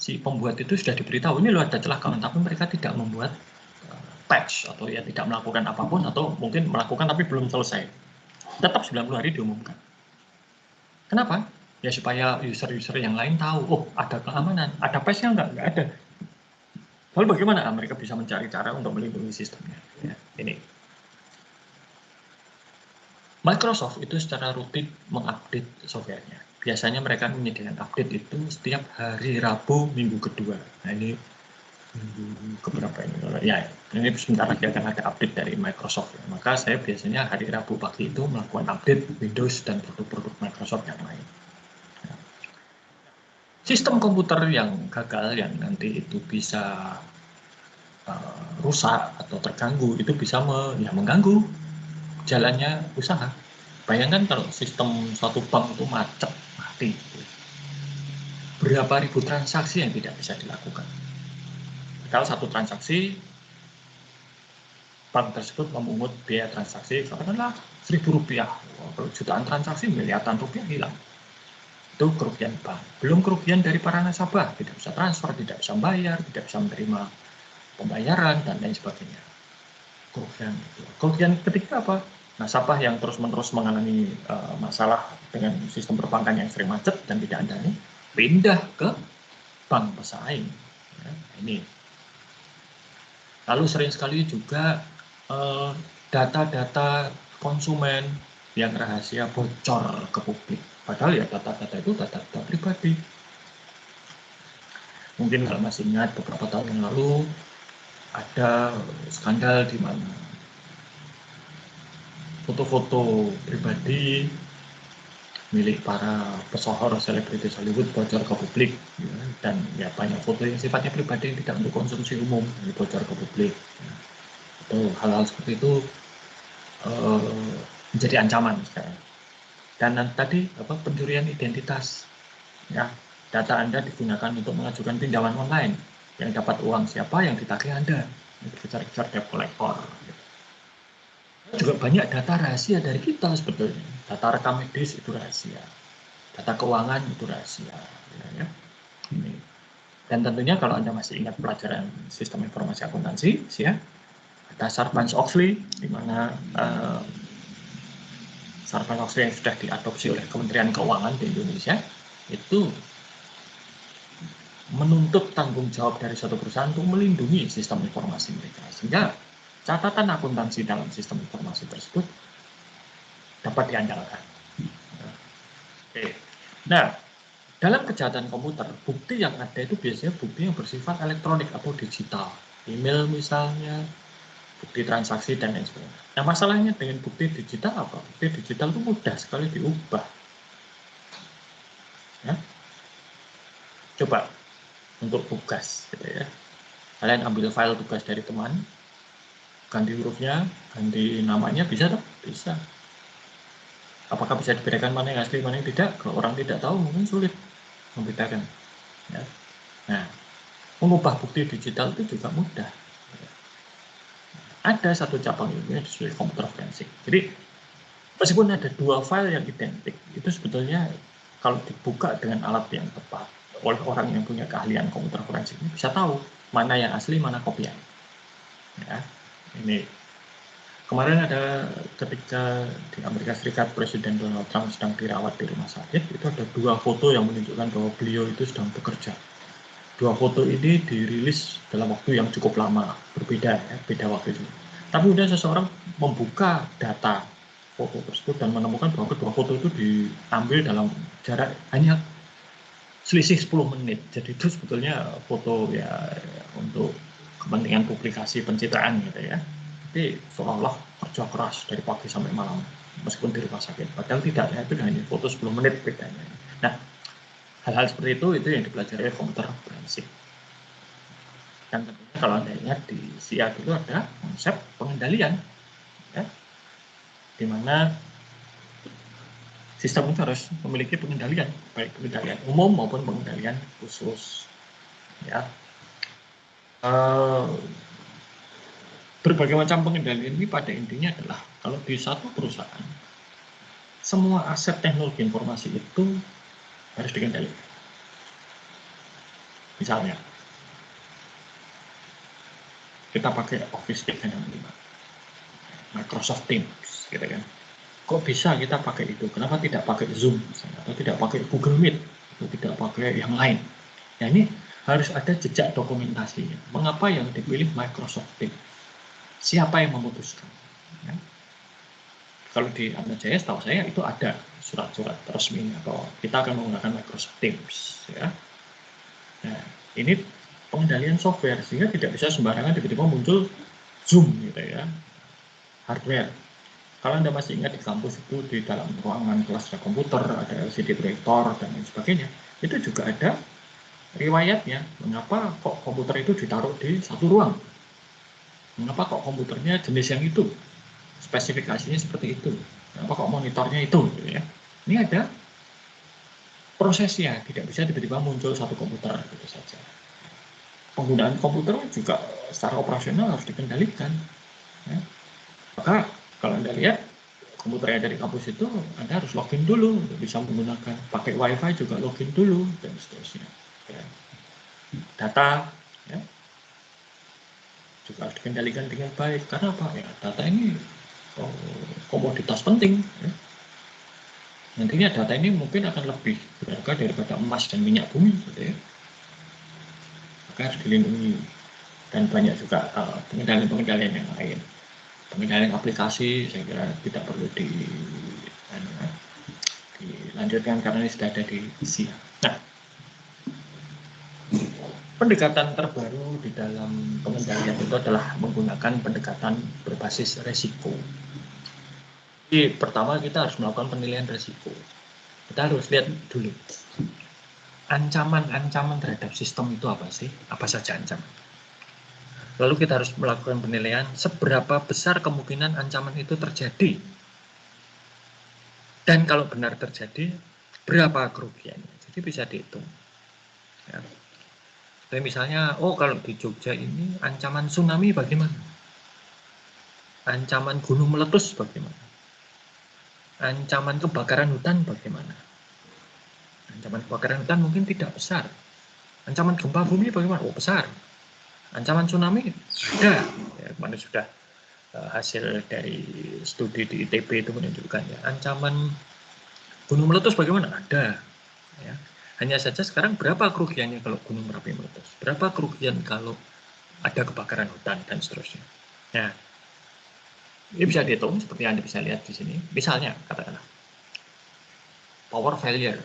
S1: si pembuat itu sudah diberitahu ini loh ada celah keamanan, tapi mereka tidak membuat patch atau ya tidak melakukan apapun atau mungkin melakukan tapi belum selesai. Tetap 90 hari diumumkan. Kenapa? Ya supaya user-user yang lain tahu, oh ada keamanan, ada patch-nya nggak ada. Lalu bagaimana mereka bisa mencari cara untuk melindungi sistemnya? Ya, ini. Microsoft itu secara rutin mengupdate softwarenya. Biasanya mereka menyediakan update itu setiap hari Rabu minggu kedua. Nah ini minggu keberapa ini? Ya, ini sebentar lagi akan ada update dari Microsoft. Maka saya biasanya hari Rabu pagi itu melakukan update Windows dan produk-produk Microsoft yang lain. Sistem komputer yang gagal yang nanti itu bisa rusak atau terganggu itu bisa mengganggu jalannya usaha. Bayangkan kalau sistem suatu bank itu macet, mati. Berapa ribu transaksi yang tidak bisa dilakukan. Kalau satu transaksi, bank tersebut memungut biaya transaksi, katakanlah Rp1.000. Kalau jutaan transaksi, miliaran rupiah hilang. Itu kerugian bank. Belum kerugian dari para nasabah, tidak bisa transfer, tidak bisa bayar, tidak bisa menerima pembayaran, dan lain sebagainya. Kerugian ketiga apa? Nasabah yang terus-menerus mengalami masalah dengan sistem perbankan yang sering macet dan tidak andani, pindah ke bank pesaing. Ya, ini. Lalu sering sekali juga data-data konsumen yang rahasia bocor ke publik. Padahal ya data-data itu data-data pribadi. Mungkin kalau masih ingat beberapa tahun yang lalu ada skandal di mana foto-foto pribadi milik para pesohor selebritis Hollywood bocor ke publik, ya, dan ya banyak foto yang sifatnya pribadi yang tidak untuk konsumsi umum bocor ke publik. Ya. Itu hal-hal seperti itu menjadi ancaman sekarang. Dan tadi pencurian identitas, ya, data Anda digunakan untuk mengajukan pinjaman online, yang dapat uang siapa, yang ditagih Anda, dikejar-kejar debt collector. Juga banyak data rahasia dari kita sebetulnya. Data rekam medis itu rahasia, data keuangan itu rahasia. Ya. Dan tentunya kalau Anda masih ingat pelajaran sistem informasi akuntansi, ya, ada Sarbanes-Oxley, di mana Sarbanes-Oxley yang sudah diadopsi oleh Kementerian Keuangan di Indonesia, itu menuntut tanggung jawab dari suatu perusahaan untuk melindungi sistem informasi mereka. Sehingga catatan akuntansi dalam sistem informasi tersebut dapat diandalkan. Oke. Nah, dalam kejahatan komputer, bukti yang ada itu biasanya bukti yang bersifat elektronik atau digital. Email misalnya, bukti transaksi, dan lain sebagainya. Nah, masalahnya dengan bukti digital apa? Bukti digital itu mudah sekali diubah. Ya. Coba untuk tugas, gitu ya. Kalian ambil file tugas dari teman, ganti hurufnya, ganti namanya, bisa tak? Bisa. Apakah bisa dibedakan mana yang asli, mana yang tidak? Kalau orang tidak tahu, mungkin sulit membedakan. Ya. Nah, mengubah bukti digital itu juga mudah. Ada satu cabang ilmu yang disebut komputer forensik. Jadi, meskipun ada dua file yang identik, itu sebetulnya kalau dibuka dengan alat yang tepat oleh orang yang punya keahlian komputer forensik ini bisa tahu mana yang asli, mana kopian. Ya, ini kemarin ada ketika di Amerika Serikat Presiden Donald Trump sedang dirawat di rumah sakit, itu ada dua foto yang menunjukkan bahwa beliau itu sedang bekerja. Dua foto ini dirilis dalam waktu yang cukup lama, berbeda, ya, beda waktu itu. Tapi kemudian seseorang membuka data foto tersebut dan menemukan bahwa kedua foto itu diambil dalam jarak hanya selisih 10 menit. Jadi itu sebetulnya foto ya untuk kepentingan publikasi pencitraan gitu ya. Tapi seolah-olah kerja keras dari pagi sampai malam. meskipun di rumah sakit. Padahal tidaknya itu hanya foto 10 menit bedanya. Nah, hal-hal seperti itu yang dipelajari oleh komputer forensik. Dan tentunya kalau Anda lihat di SIA dulu ada konsep pengendalian, ya, di mana sistem itu harus memiliki pengendalian, baik pengendalian umum maupun pengendalian khusus. Ya, berbagai macam pengendalian ini pada intinya adalah kalau di satu perusahaan semua aset teknologi informasi itu harus dikendalikan. Misalnya kita pakai Office 365, Microsoft Teams, gitu kan. Kok bisa kita pakai itu? Kenapa tidak pakai Zoom misalnya, atau tidak pakai Google Meet, atau tidak pakai yang lain? Nah, ini harus ada jejak dokumentasinya. Mengapa yang dipilih Microsoft Teams? Siapa yang memutuskan? Ya. Kalau di Atmajaya, setahu saya itu ada surat-surat resminya bahwa kita akan menggunakan Microsoft Teams. Ya. Nah, ini pengendalian software sehingga tidak bisa sembarangan tiba-tiba muncul Zoom gitu ya, hardware. Kalau Anda masih ingat di kampus itu di dalam ruangan kelasnya komputer ada LCD proyektor dan lain sebagainya, itu juga ada riwayatnya mengapa kok komputer itu ditaruh di satu ruang, mengapa kok komputernya jenis yang itu, spesifikasinya seperti itu, mengapa kok monitornya itu, gitu ya. Ini ada prosesnya, tidak bisa tiba-tiba muncul satu komputer gitu saja. Penggunaan komputer juga secara operasional harus dikendalikan. Ya. Maka kalau Anda lihat komputer yang dari kampus itu, Anda harus login dulu untuk bisa menggunakan. Pakai WiFi juga login dulu dan seterusnya. Ya. Data ya, juga harus dikendalikan dengan baik. Karena apa? Ya, data ini komoditas penting. Ya. Nantinya data ini mungkin akan lebih berharga daripada emas dan minyak bumi, gitu ya. Maka harus dilindungi. Dan banyak juga pengendalian-pengendalian yang lain. Pengendalian aplikasi saya kira tidak perlu dilanjutkan karena ini sudah ada di SIA. Nah, pendekatan terbaru di dalam pengendalian itu adalah menggunakan pendekatan berbasis resiko. Jadi pertama kita harus melakukan penilaian resiko. Kita harus lihat dulu ancaman-ancaman terhadap sistem itu apa sih? Apa saja ancaman? Lalu kita harus melakukan penilaian seberapa besar kemungkinan ancaman itu terjadi. Dan kalau benar terjadi, berapa kerugiannya? Jadi bisa dihitung. Ya. Jadi misalnya, oh kalau di Jogja ini ancaman tsunami bagaimana? Ancaman gunung meletus bagaimana? Ancaman kebakaran hutan bagaimana? Ancaman kebakaran hutan mungkin tidak besar. Ancaman gempa bumi bagaimana? Oh besar. Ancaman tsunami ada. Ya, kemarin sudah hasil dari studi di ITB itu menunjukkan ya. Ancaman gunung meletus bagaimana? Ada. Ya. Hanya saja sekarang berapa kerugiannya kalau gunung Merapi meletus? Berapa kerugian kalau ada kebakaran hutan dan seterusnya? Nah, ini bisa dihitung seperti Anda bisa lihat di sini. Misalnya, katakanlah power failure,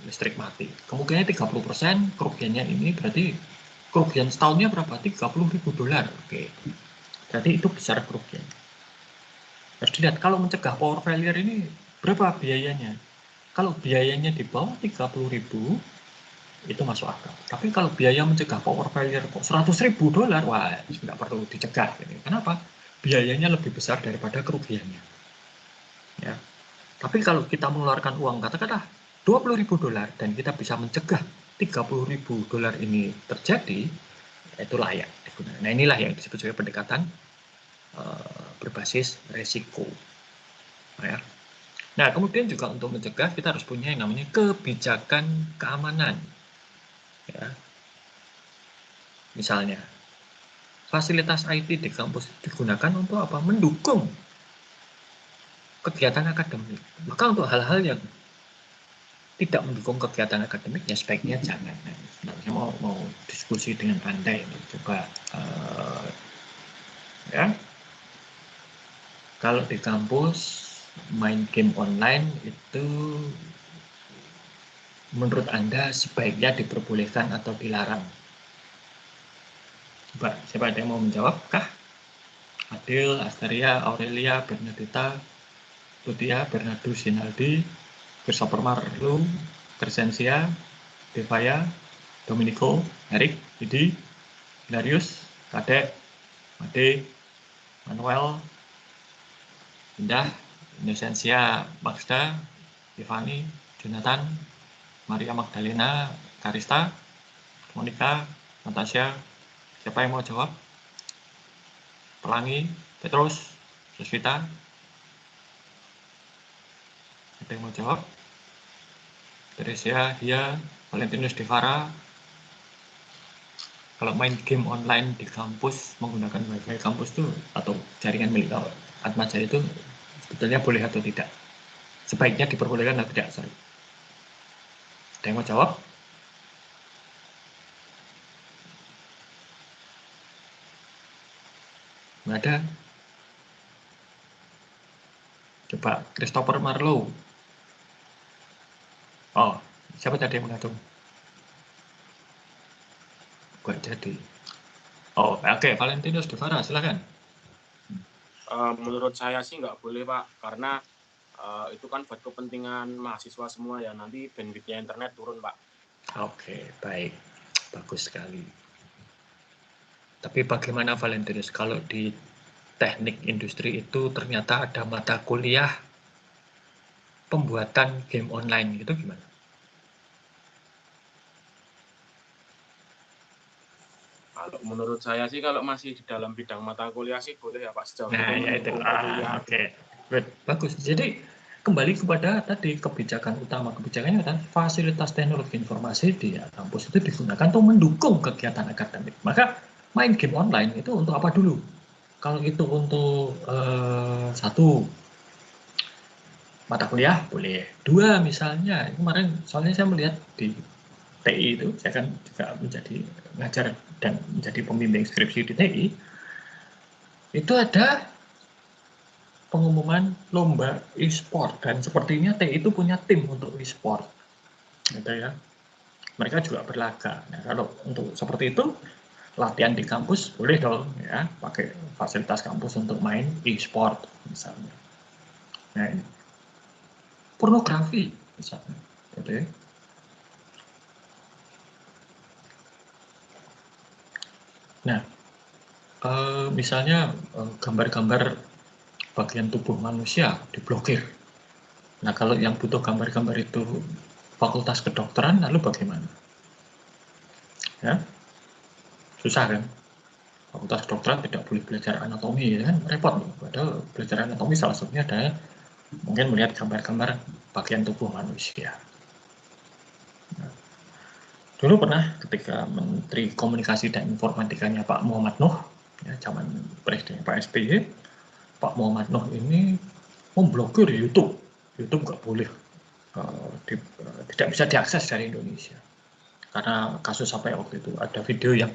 S1: listrik mati. Kemungkinannya 30%, kerugiannya ini berarti kerugian setahunnya berapa? $30.000. Oke. Berarti itu besar kerugian. Harus dilihat kalau mencegah power failure ini berapa biayanya. Kalau biayanya di bawah 30.000 itu masuk akal. Tapi kalau biaya mencegah power failure kok $100.000, wah tidak perlu dicegah. Kenapa? Biayanya lebih besar daripada kerugiannya. Ya. Tapi kalau kita mengeluarkan uang katakanlah $20.000 dan kita bisa mencegah $30.000 ini terjadi, itu layak digunakan. Nah inilah yang disebut sebagai pendekatan berbasis resiko. Ya. Nah kemudian juga untuk mencegah kita harus punya yang namanya kebijakan keamanan. Ya. Misalnya fasilitas IT di kampus digunakan untuk apa? Mendukung kegiatan akademik. Maka untuk hal-hal yang tidak mendukung kegiatan akademik ya sebaiknya jangan. Nah, saya mau diskusi dengan Anda ini coba ya. Kalau di kampus main game online itu menurut Anda sebaiknya diperbolehkan atau dilarang? Coba siapa ada yang mau menjawab kah? Adil, Asteria, Aurelia, Bernadetta. Tutia, Bernardo Sinaldi, Christopher Marlowe, Crescencia, Devaya, Domenico, Erik, Didi, Hilarius, Kadek, Made, Manuel, Indah, Innocensia, Magda, Tiffany, Jonathan, Maria Magdalena, Karista, Monica, Natasha. Siapa yang mau jawab? Pelangi, Petrus, Susvita. Ada yang mau jawab? Teresia, Hia, Valentinus Devara. Kalau main game online di kampus menggunakan wifi kampus itu atau jaringan milik Atmajaya itu sebetulnya boleh atau tidak? Sebaiknya diperbolehkan atau tidak? Sorry. Ada yang mau jawab? Nggak ada. Coba Christopher Marlowe. Oh, siapa tadi yang mengatakan? Gak jadi. Oh, oke. Valentinus Devara, silakan.
S4: Menurut saya sih nggak boleh, Pak, karena itu kan buat kepentingan mahasiswa semua ya, nanti bandwidth-nya internet turun, Pak.
S1: Oke, baik. Bagus sekali. Tapi bagaimana Valentinus kalau di teknik industri itu ternyata ada mata kuliah pembuatan game online gitu gimana?
S4: Kalau menurut saya sih kalau masih di dalam bidang mata kuliah sih boleh ya, Pak, sejauh
S1: Nah,
S4: itu
S1: ya itu.
S4: mendukung perkuliahan.
S1: Oke. Bagus. Jadi kembali kepada tadi kebijakan utama. Kebijakannya kan fasilitas teknologi informasi di kampus itu digunakan untuk mendukung kegiatan akademik. Maka main game online itu untuk apa dulu? Kalau itu untuk satu mata kuliah boleh. Dua misalnya, kemarin soalnya saya melihat di TI itu, saya kan juga menjadi ngajar dan menjadi pembimbing skripsi di TI, itu ada pengumuman lomba e-sport dan sepertinya TI itu punya tim untuk e-sport, gitu ya. Mereka juga berlaga. Nah, kalau untuk seperti itu latihan di kampus boleh dong ya, pakai fasilitas kampus untuk main e-sport misalnya. Nah, ini pornografi misalnya, gitu ya. Nah, misalnya gambar-gambar bagian tubuh manusia diblokir. Nah, kalau yang butuh gambar-gambar itu fakultas kedokteran, lalu bagaimana? Ya, susah kan? Fakultas kedokteran tidak boleh belajar anatomi, ya kan? Repot. Padahal belajar anatomi salah satunya adalah mungkin melihat gambar-gambar bagian tubuh manusia. Nah, dulu pernah ketika Menteri Komunikasi dan Informatikanya Pak Muhammad Nuh, ya, zaman Presiden Pak SBY, Pak Muhammad Nuh ini memblokir YouTube. YouTube nggak boleh, tidak bisa diakses dari Indonesia. Karena kasus sampai waktu itu ada video yang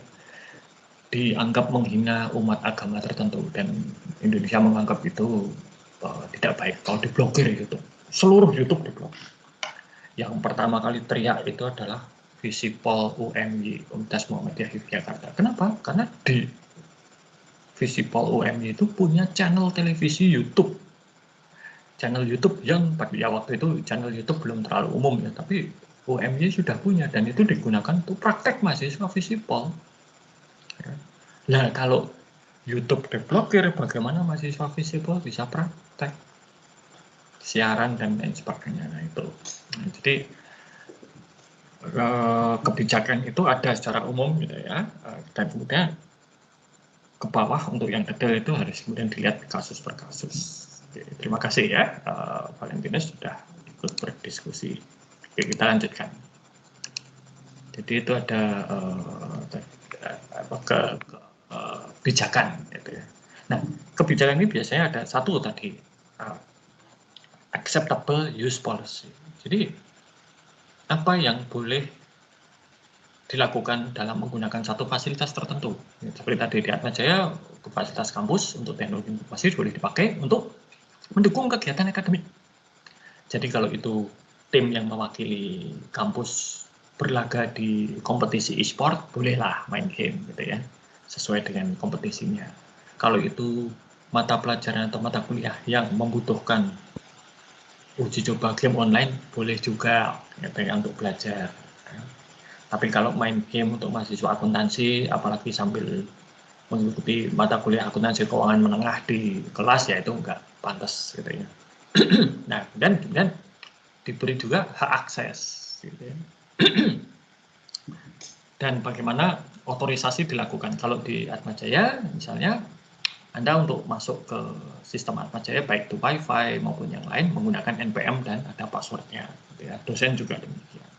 S1: dianggap menghina umat agama tertentu dan Indonesia menganggap itu tidak baik kalau diblokir YouTube. Seluruh YouTube diblokir. Yang pertama kali teriak itu adalah Visipol UMY Universitas Muhammadiyah Yogyakarta. Kenapa? Karena di Visipol UMY itu punya channel televisi YouTube. Channel YouTube yang ya waktu itu channel YouTube belum terlalu umum ya, tapi UMY sudah punya dan itu digunakan untuk praktek mahasiswa Visipol. Ya. Nah, kalau YouTube diblokir, bagaimana mahasiswa Visipol bisa praktek siaran dan lain sebagainya? Nah, itu. Nah, jadi kebijakan itu ada secara umum gitu ya, dan kemudian ke bawah untuk yang detail itu harus kemudian dilihat kasus per kasus. Oke, terima kasih ya, Valentinus sudah ikut berdiskusi. Oke, kita lanjutkan. Jadi itu ada kebijakan gitu ya. Nah, kebijakan ini biasanya ada satu tadi, acceptable use policy. Jadi apa yang boleh dilakukan dalam menggunakan satu fasilitas tertentu. Seperti tadi di Atmajaya, fasilitas kampus untuk teknologi informasi boleh dipakai untuk mendukung kegiatan akademik. Jadi kalau itu tim yang mewakili kampus berlaga di kompetisi e-sport, bolehlah main game gitu ya, sesuai dengan kompetisinya. Kalau itu mata pelajaran atau mata kuliah yang membutuhkan uji coba game online boleh juga untuk belajar. Tapi kalau main game untuk mahasiswa akuntansi, apalagi sambil mengikuti mata kuliah akuntansi keuangan menengah di kelas, ya itu nggak pantas gitu ya. Nah, dan diberi juga hak akses gitu ya. Dan bagaimana otorisasi dilakukan. Kalau di Atmajaya misalnya Anda untuk masuk ke sistem Atmajaya baik itu Wi-Fi maupun yang lain menggunakan NPM dan ada passwordnya gitu ya. Dosen juga demikian.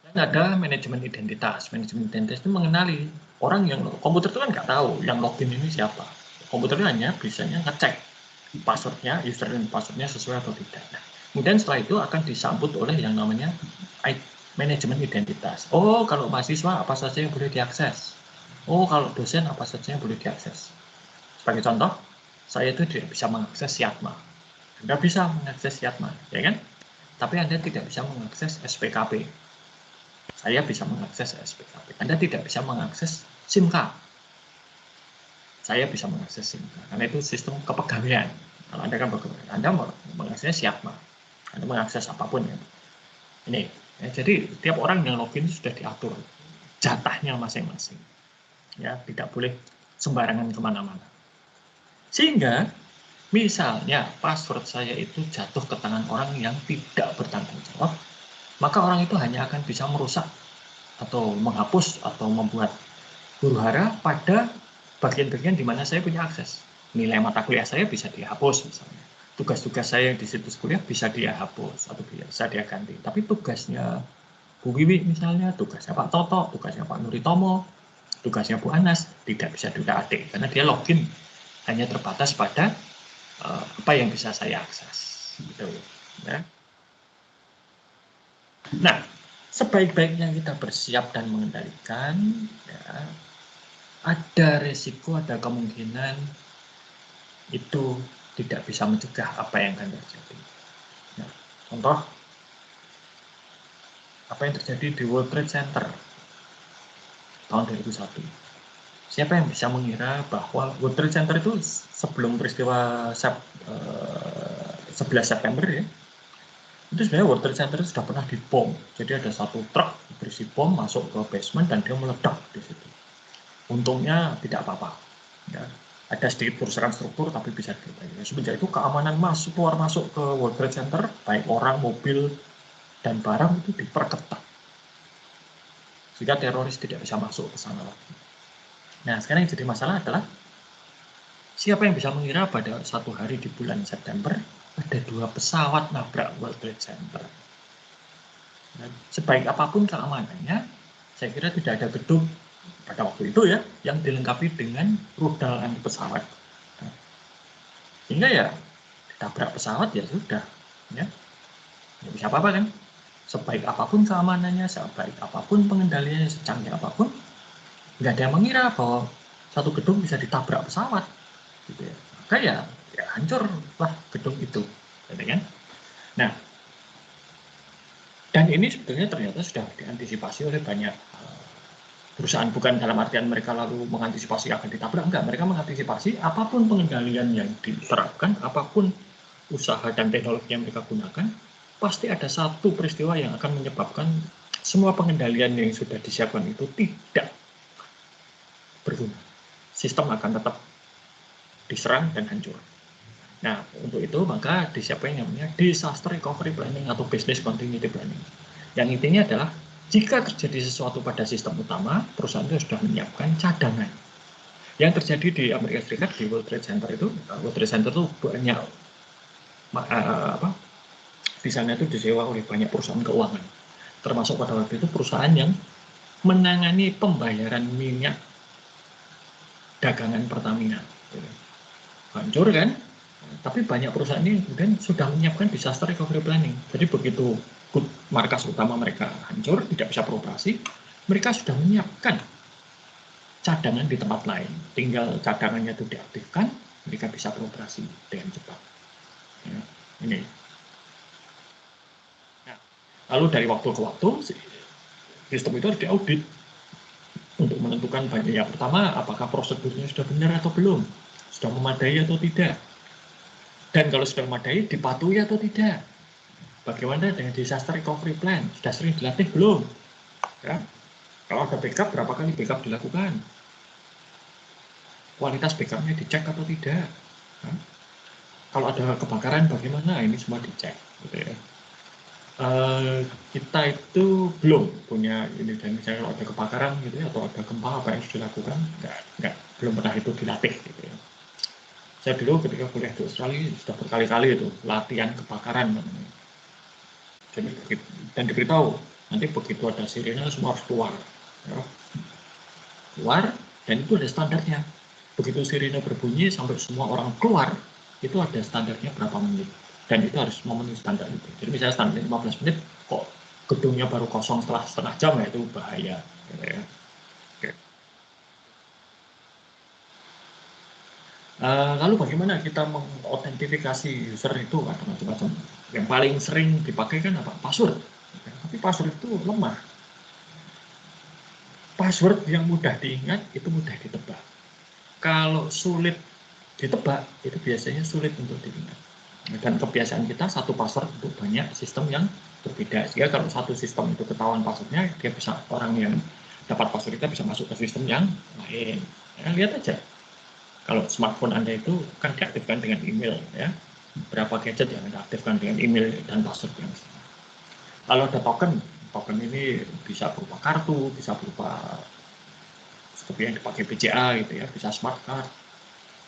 S1: Dan ada manajemen identitas. Manajemen identitas itu mengenali orang yang komputer itu kan nggak tahu yang login ini siapa. Komputernya hanya bisanya ngecek passwordnya, username passwordnya sesuai atau tidak. Nah, kemudian setelah itu akan disambut oleh yang namanya manajemen identitas. Oh, kalau mahasiswa apa saja yang boleh diakses. Oh, kalau dosen apa saja yang boleh diakses. Sebagai contoh, saya itu tidak bisa mengakses Yatma. Anda bisa mengakses Yatma, ya kan? Tapi Anda tidak bisa mengakses SPKP. Saya bisa mengakses SPKP. Anda tidak bisa mengakses SIMK. Saya bisa mengakses SIMK. Karena itu sistem kepegawaian. Kalau Anda kan pegawai, Anda mengakses Yatma. Anda mengakses apapun ya. Ini, ya, jadi tiap orang yang login sudah diatur jatahnya masing-masing. Ya, tidak boleh sembarangan kemana-mana. Sehingga misalnya password saya itu jatuh ke tangan orang yang tidak bertanggung jawab, maka orang itu hanya akan bisa merusak atau menghapus atau membuat huru-hara pada bagian-bagian di mana saya punya akses. Nilai mata kuliah saya bisa dihapus misalnya. Tugas-tugas saya di situs kuliah bisa dia hapus atau bisa dia ganti. Tapi tugasnya Bu Wiwi misalnya, tugasnya Pak Toto, tugasnya Pak Nuritomo, tugasnya Bu Anas tidak bisa diutak-atik karena dia login hanya terbatas pada apa yang bisa saya akses. Gitu, ya. Nah, sebaik-baiknya kita bersiap dan mengendalikan, ya, ada resiko, ada kemungkinan itu tidak bisa mencegah apa yang akan terjadi. Nah, contoh, apa yang terjadi di World Trade Center tahun 2001. Siapa yang bisa mengira bahwa World Trade Center itu sebelum peristiwa 11 September ya, itu sebenarnya World Trade Center sudah pernah dibom. Jadi ada satu truk berisi bom masuk ke basement dan dia meledak di situ. Untungnya tidak apa-apa. Ya. Ada sedikit kerusakan struktur tapi bisa diperbaiki. Semenjak itu keamanan keluar masuk ke World Trade Center, baik orang, mobil, dan barang itu diperketat. Sehingga teroris tidak bisa masuk ke sana lagi. Nah, sekarang yang jadi masalah adalah siapa yang bisa mengira pada satu hari di bulan September ada 2 pesawat nabrak World Trade Center. Dan sebaik apapun keamanannya, saya kira tidak ada gedung pada waktu itu ya yang dilengkapi dengan rudal anti pesawat. Nah, sehingga ya ditabrak pesawat ya sudah, ya nggak bisa apa-apa kan. Sebaik apapun keamanannya, sebaik apapun pengendaliannya, secanggih apapun, nggak ada yang mengira bahwa satu gedung bisa ditabrak pesawat, gitu ya. Maka ya hancur lah gedung itu, gitu kan. Nah, dan ini sebetulnya ternyata sudah diantisipasi oleh banyak perusahaan, bukan dalam artian mereka lalu mengantisipasi akan ditabrak, enggak, mereka mengantisipasi apapun pengendalian yang diterapkan, apapun usaha dan teknologi yang mereka gunakan, pasti ada satu peristiwa yang akan menyebabkan semua pengendalian yang sudah disiapkan itu tidak berguna. Sistem akan tetap diserang dan hancur. Nah, untuk itu maka disiapkan yang namanya disaster recovery planning atau business continuity planning. Yang intinya adalah jika terjadi sesuatu pada sistem utama, perusahaan itu sudah menyiapkan cadangan. Yang terjadi di Amerika Serikat di World Trade Center itu banyak di sana itu disewa oleh banyak perusahaan keuangan. Termasuk pada waktu itu perusahaan yang menangani pembayaran minyak dagangan Pertamina. Hancur kan? Tapi banyak perusahaan ini kemudian sudah menyiapkan disaster recovery planning. Jadi begitu markas utama mereka hancur, tidak bisa beroperasi, mereka sudah menyiapkan cadangan di tempat lain. Tinggal cadangannya itu diaktifkan, mereka bisa beroperasi dengan cepat. Ya, ini. Nah, lalu dari waktu ke waktu, sistem itu harus diaudit untuk menentukan banyak. Yang pertama, apakah prosedurnya sudah benar atau belum, sudah memadai atau tidak. Dan kalau sudah memadai, dipatuhi atau tidak? Bagaimana dengan disaster recovery plan? Sudah sering dilatih belum? Ya. Kalau ada backup, berapa kali backup dilakukan? Kualitas backupnya dicek atau tidak? Ya. Kalau ada kebakaran, bagaimana? Ini semua dicek. Gitu ya. Kita itu belum punya ini, dan misalnya kalau ada kebakaran gitu ya, atau ada gempa, apa yang harus dilakukan? Enggak, belum pernah itu dilatih. Gitu ya. Saya dulu ketika kuliah di Australia sudah berkali-kali itu latihan kebakaran. Dan diberitahu nanti begitu ada sirene semua harus keluar, ya. Keluar, dan itu ada standarnya. Begitu sirene berbunyi sampai semua orang keluar, itu ada standarnya berapa menit, dan itu harus memenuhi standar itu. Jadi misalnya standar 15 menit, kok gedungnya baru kosong setelah setengah jam, ya itu bahaya. Ya. Lalu bagaimana kita mengotentifikasi user itu? Ada macam-macam. Yang paling sering dipakai kan apa? Password. Tapi password itu lemah. Password yang mudah diingat itu mudah ditebak. Kalau sulit ditebak itu biasanya sulit untuk diingat. Dan kebiasaan kita satu password untuk banyak sistem yang berbeda. Sehingga kalau satu sistem itu ketahuan passwordnya, dia bisa, orang yang dapat password kita bisa masuk ke sistem yang lain. Ya, lihat aja. Kalau smartphone Anda itu kan diaktifkan dengan email, ya. Berapa gadget yang Anda aktifkan dengan email dan password yang sama. Kalau ada token ini bisa berupa kartu, bisa berupa seperti yang dipakai BCA gitu ya, bisa smart card.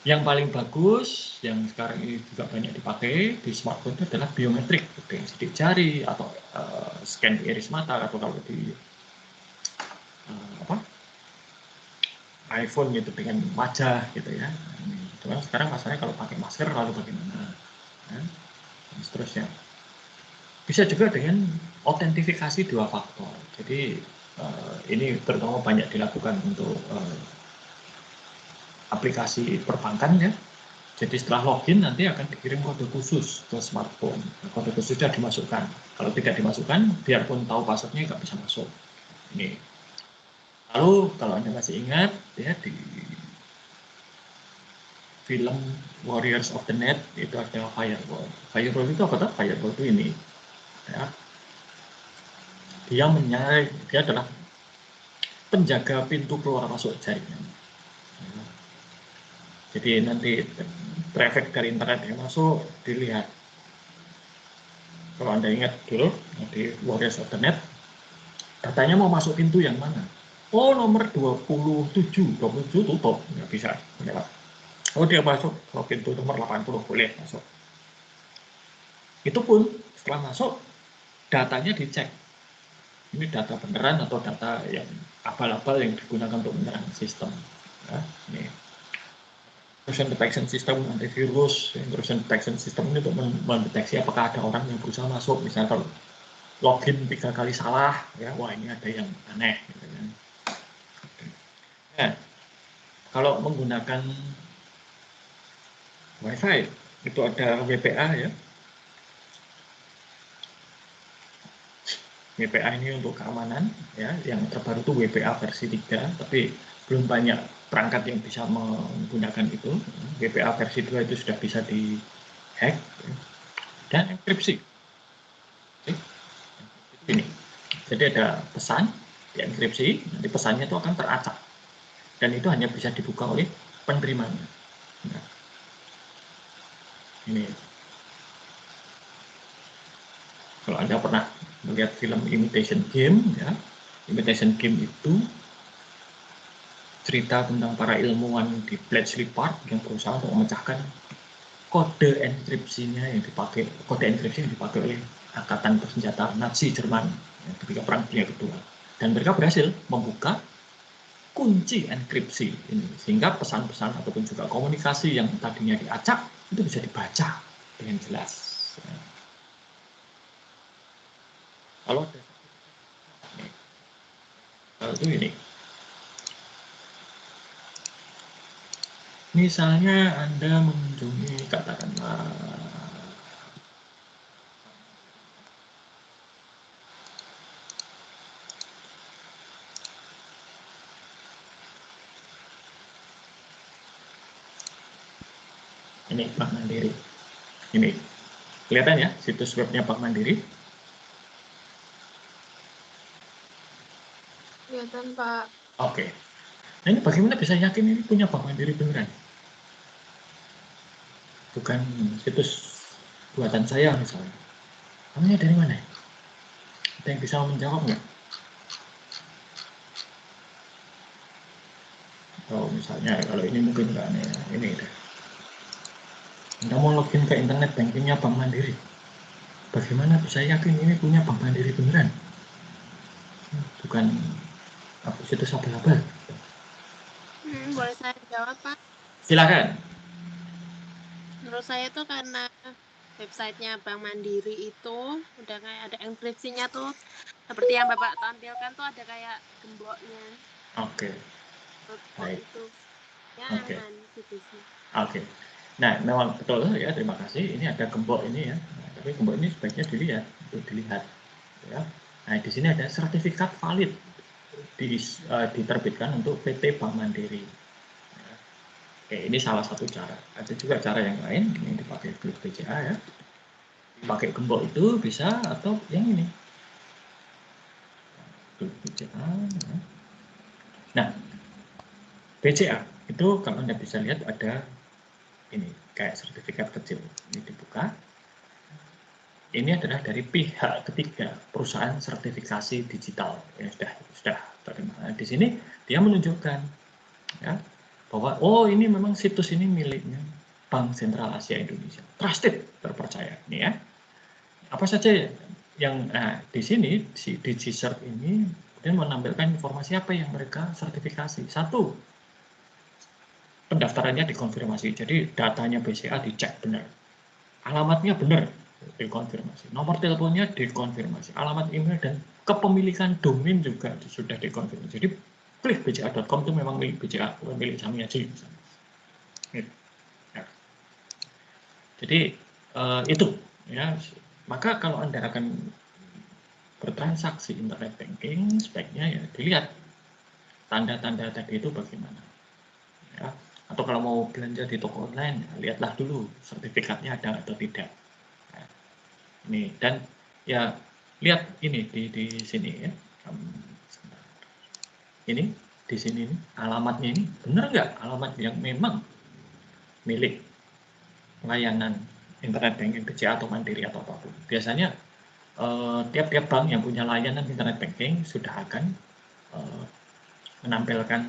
S1: Yang paling bagus, yang sekarang ini juga banyak dipakai di smartphone itu adalah biometrik, dengan sidik jari atau scan di iris mata, atau kalau di iPhone gitu dengan wajah gitu ya. Cuma sekarang masalahnya kalau pakai masker lalu bagaimana? Ya, dan seterusnya. Bisa juga dengan autentifikasi 2 faktor. Jadi ini terutama banyak dilakukan untuk aplikasi perbankan ya. Jadi setelah login nanti akan dikirim kode khusus ke smartphone. Kode khusus sudah dimasukkan. Kalau tidak dimasukkan, biarpun tahu passwordnya nggak bisa masuk. Ini. Lalu kalau Anda masih ingat ya, di film Warriors of the Net itu ada firewall. Firewall itu apa? Firewall itu ini. Ya. Dia adalah penjaga pintu keluar masuk jaringan. Ya. Jadi nanti traffic dari internet yang masuk dilihat. Kalau Anda ingat dulu di Warriors of the Net, datanya mau masuk pintu yang mana? Oh, nomor 27 tutup, nggak bisa. Oh, dia masuk ke pintu nomor 80, boleh masuk. Itu pun setelah masuk, datanya dicek. Ini data beneran atau data yang abal-abal yang digunakan untuk menyerang sistem. Ya, ini. Intrusion detection system, antivirus, intrusion detection system ini untuk mendeteksi apakah ada orang yang berusaha masuk. Misalnya kalau login 3 kali salah, ya, wah ini ada yang aneh. Gitu kan. Nah, kalau menggunakan WiFi, itu ada WPA ya. WPA ini untuk keamanan, ya, yang terbaru itu WPA versi 3, tapi belum banyak perangkat yang bisa menggunakan itu. WPA versi 2 itu sudah bisa di-hack, ya. Dan enkripsi. Ini. Jadi ada pesan, dienkripsi, nanti pesannya itu akan teracak. Dan itu hanya bisa dibuka oleh penerimanya. Nah, ini. Kalau Anda pernah melihat film Imitation Game, ya, Imitation Game itu cerita tentang para ilmuwan di Bletchley Park yang berusaha untuk memecahkan kode enkripsinya yang dipakai, kode enkripsi yang dipakai oleh angkatan bersenjata Nazi Jerman ketika Perang Dunia Kedua. Dan mereka berhasil membuka kunci enkripsi ini, sehingga pesan-pesan ataupun juga komunikasi yang tadinya diacak itu bisa dibaca dengan jelas. Kalau itu ini, misalnya Anda mengunjungi katakanlah ini Bank Mandiri. Ini kelihatan ya situs webnya Bank Mandiri.
S3: Kelihatan, Pak.
S1: Oke. Nah ini bagaimana bisa yakin ini punya Bank Mandiri beneran? Bukan situs buatan saya misalnya. Namanya dari mana? Ada yang bisa menjawab nggak? Atau misalnya kalau ini mungkin nggak nih, ini deh. Anda mau login ke internet bankingnya Bank Mandiri. Bagaimana bisa yakin ini punya Bank Mandiri beneran? Bukan situs abal-abal.
S3: Boleh saya jawab, Pak?
S1: Silakan.
S3: Menurut saya tuh karena websitenya Bank Mandiri itu udah kayak ada enkripsinya tuh seperti yang Bapak tampilkan tuh ada kayak gemboknya.
S1: Oke. Baik.
S3: Itu ya
S1: Oke.
S3: aman situsnya.
S1: Oke. Nah, memang betul ya. Terima kasih. Ini ada gembok ini ya. Nah, tapi gembok ini sebaiknya dilihat untuk dilihat. Ya. Nah, di sini ada sertifikat valid diterbitkan untuk PT Bank Mandiri. Ya. Oke, ini salah satu cara. Ada juga cara yang lain yang dipakai Klik BCA ya. Pakai gembok itu bisa atau yang ini. Klik BCA. Ya. Nah, BCA itu kalau Anda bisa lihat ada ini kayak sertifikat kecil. Ini dibuka. Ini adalah dari pihak ketiga perusahaan sertifikasi digital yang sudah terima. Di sini dia menunjukkan ya bahwa oh ini memang situs ini miliknya Bank Sentral Asia Indonesia, trusted, terpercaya. Ini ya. Apa saja yang di sini si DigiCert ini kemudian menampilkan informasi apa yang mereka sertifikasi. Satu, pendaftarannya dikonfirmasi, jadi datanya BCA dicek benar, alamatnya benar, dikonfirmasi, nomor teleponnya dikonfirmasi, alamat email dan kepemilikan domain juga sudah dikonfirmasi. Jadi klik bca.com itu memang milik BCA, bukan milik Samiyaji. Ya. Jadi itu ya. Maka kalau Anda akan bertransaksi internet banking, sebaiknya ya dilihat tanda-tanda tadi itu bagaimana. Ya. Atau kalau mau belanja di toko online, ya, lihatlah dulu sertifikatnya ada atau tidak. Ya. Ini dan ya lihat ini di sini ya. Ini di sini ini, alamatnya ini benar nggak alamat yang memang milik layanan internet banking BCA atau Mandiri atau apapun. Biasanya tiap-tiap bank yang punya layanan internet banking sudah akan menampilkan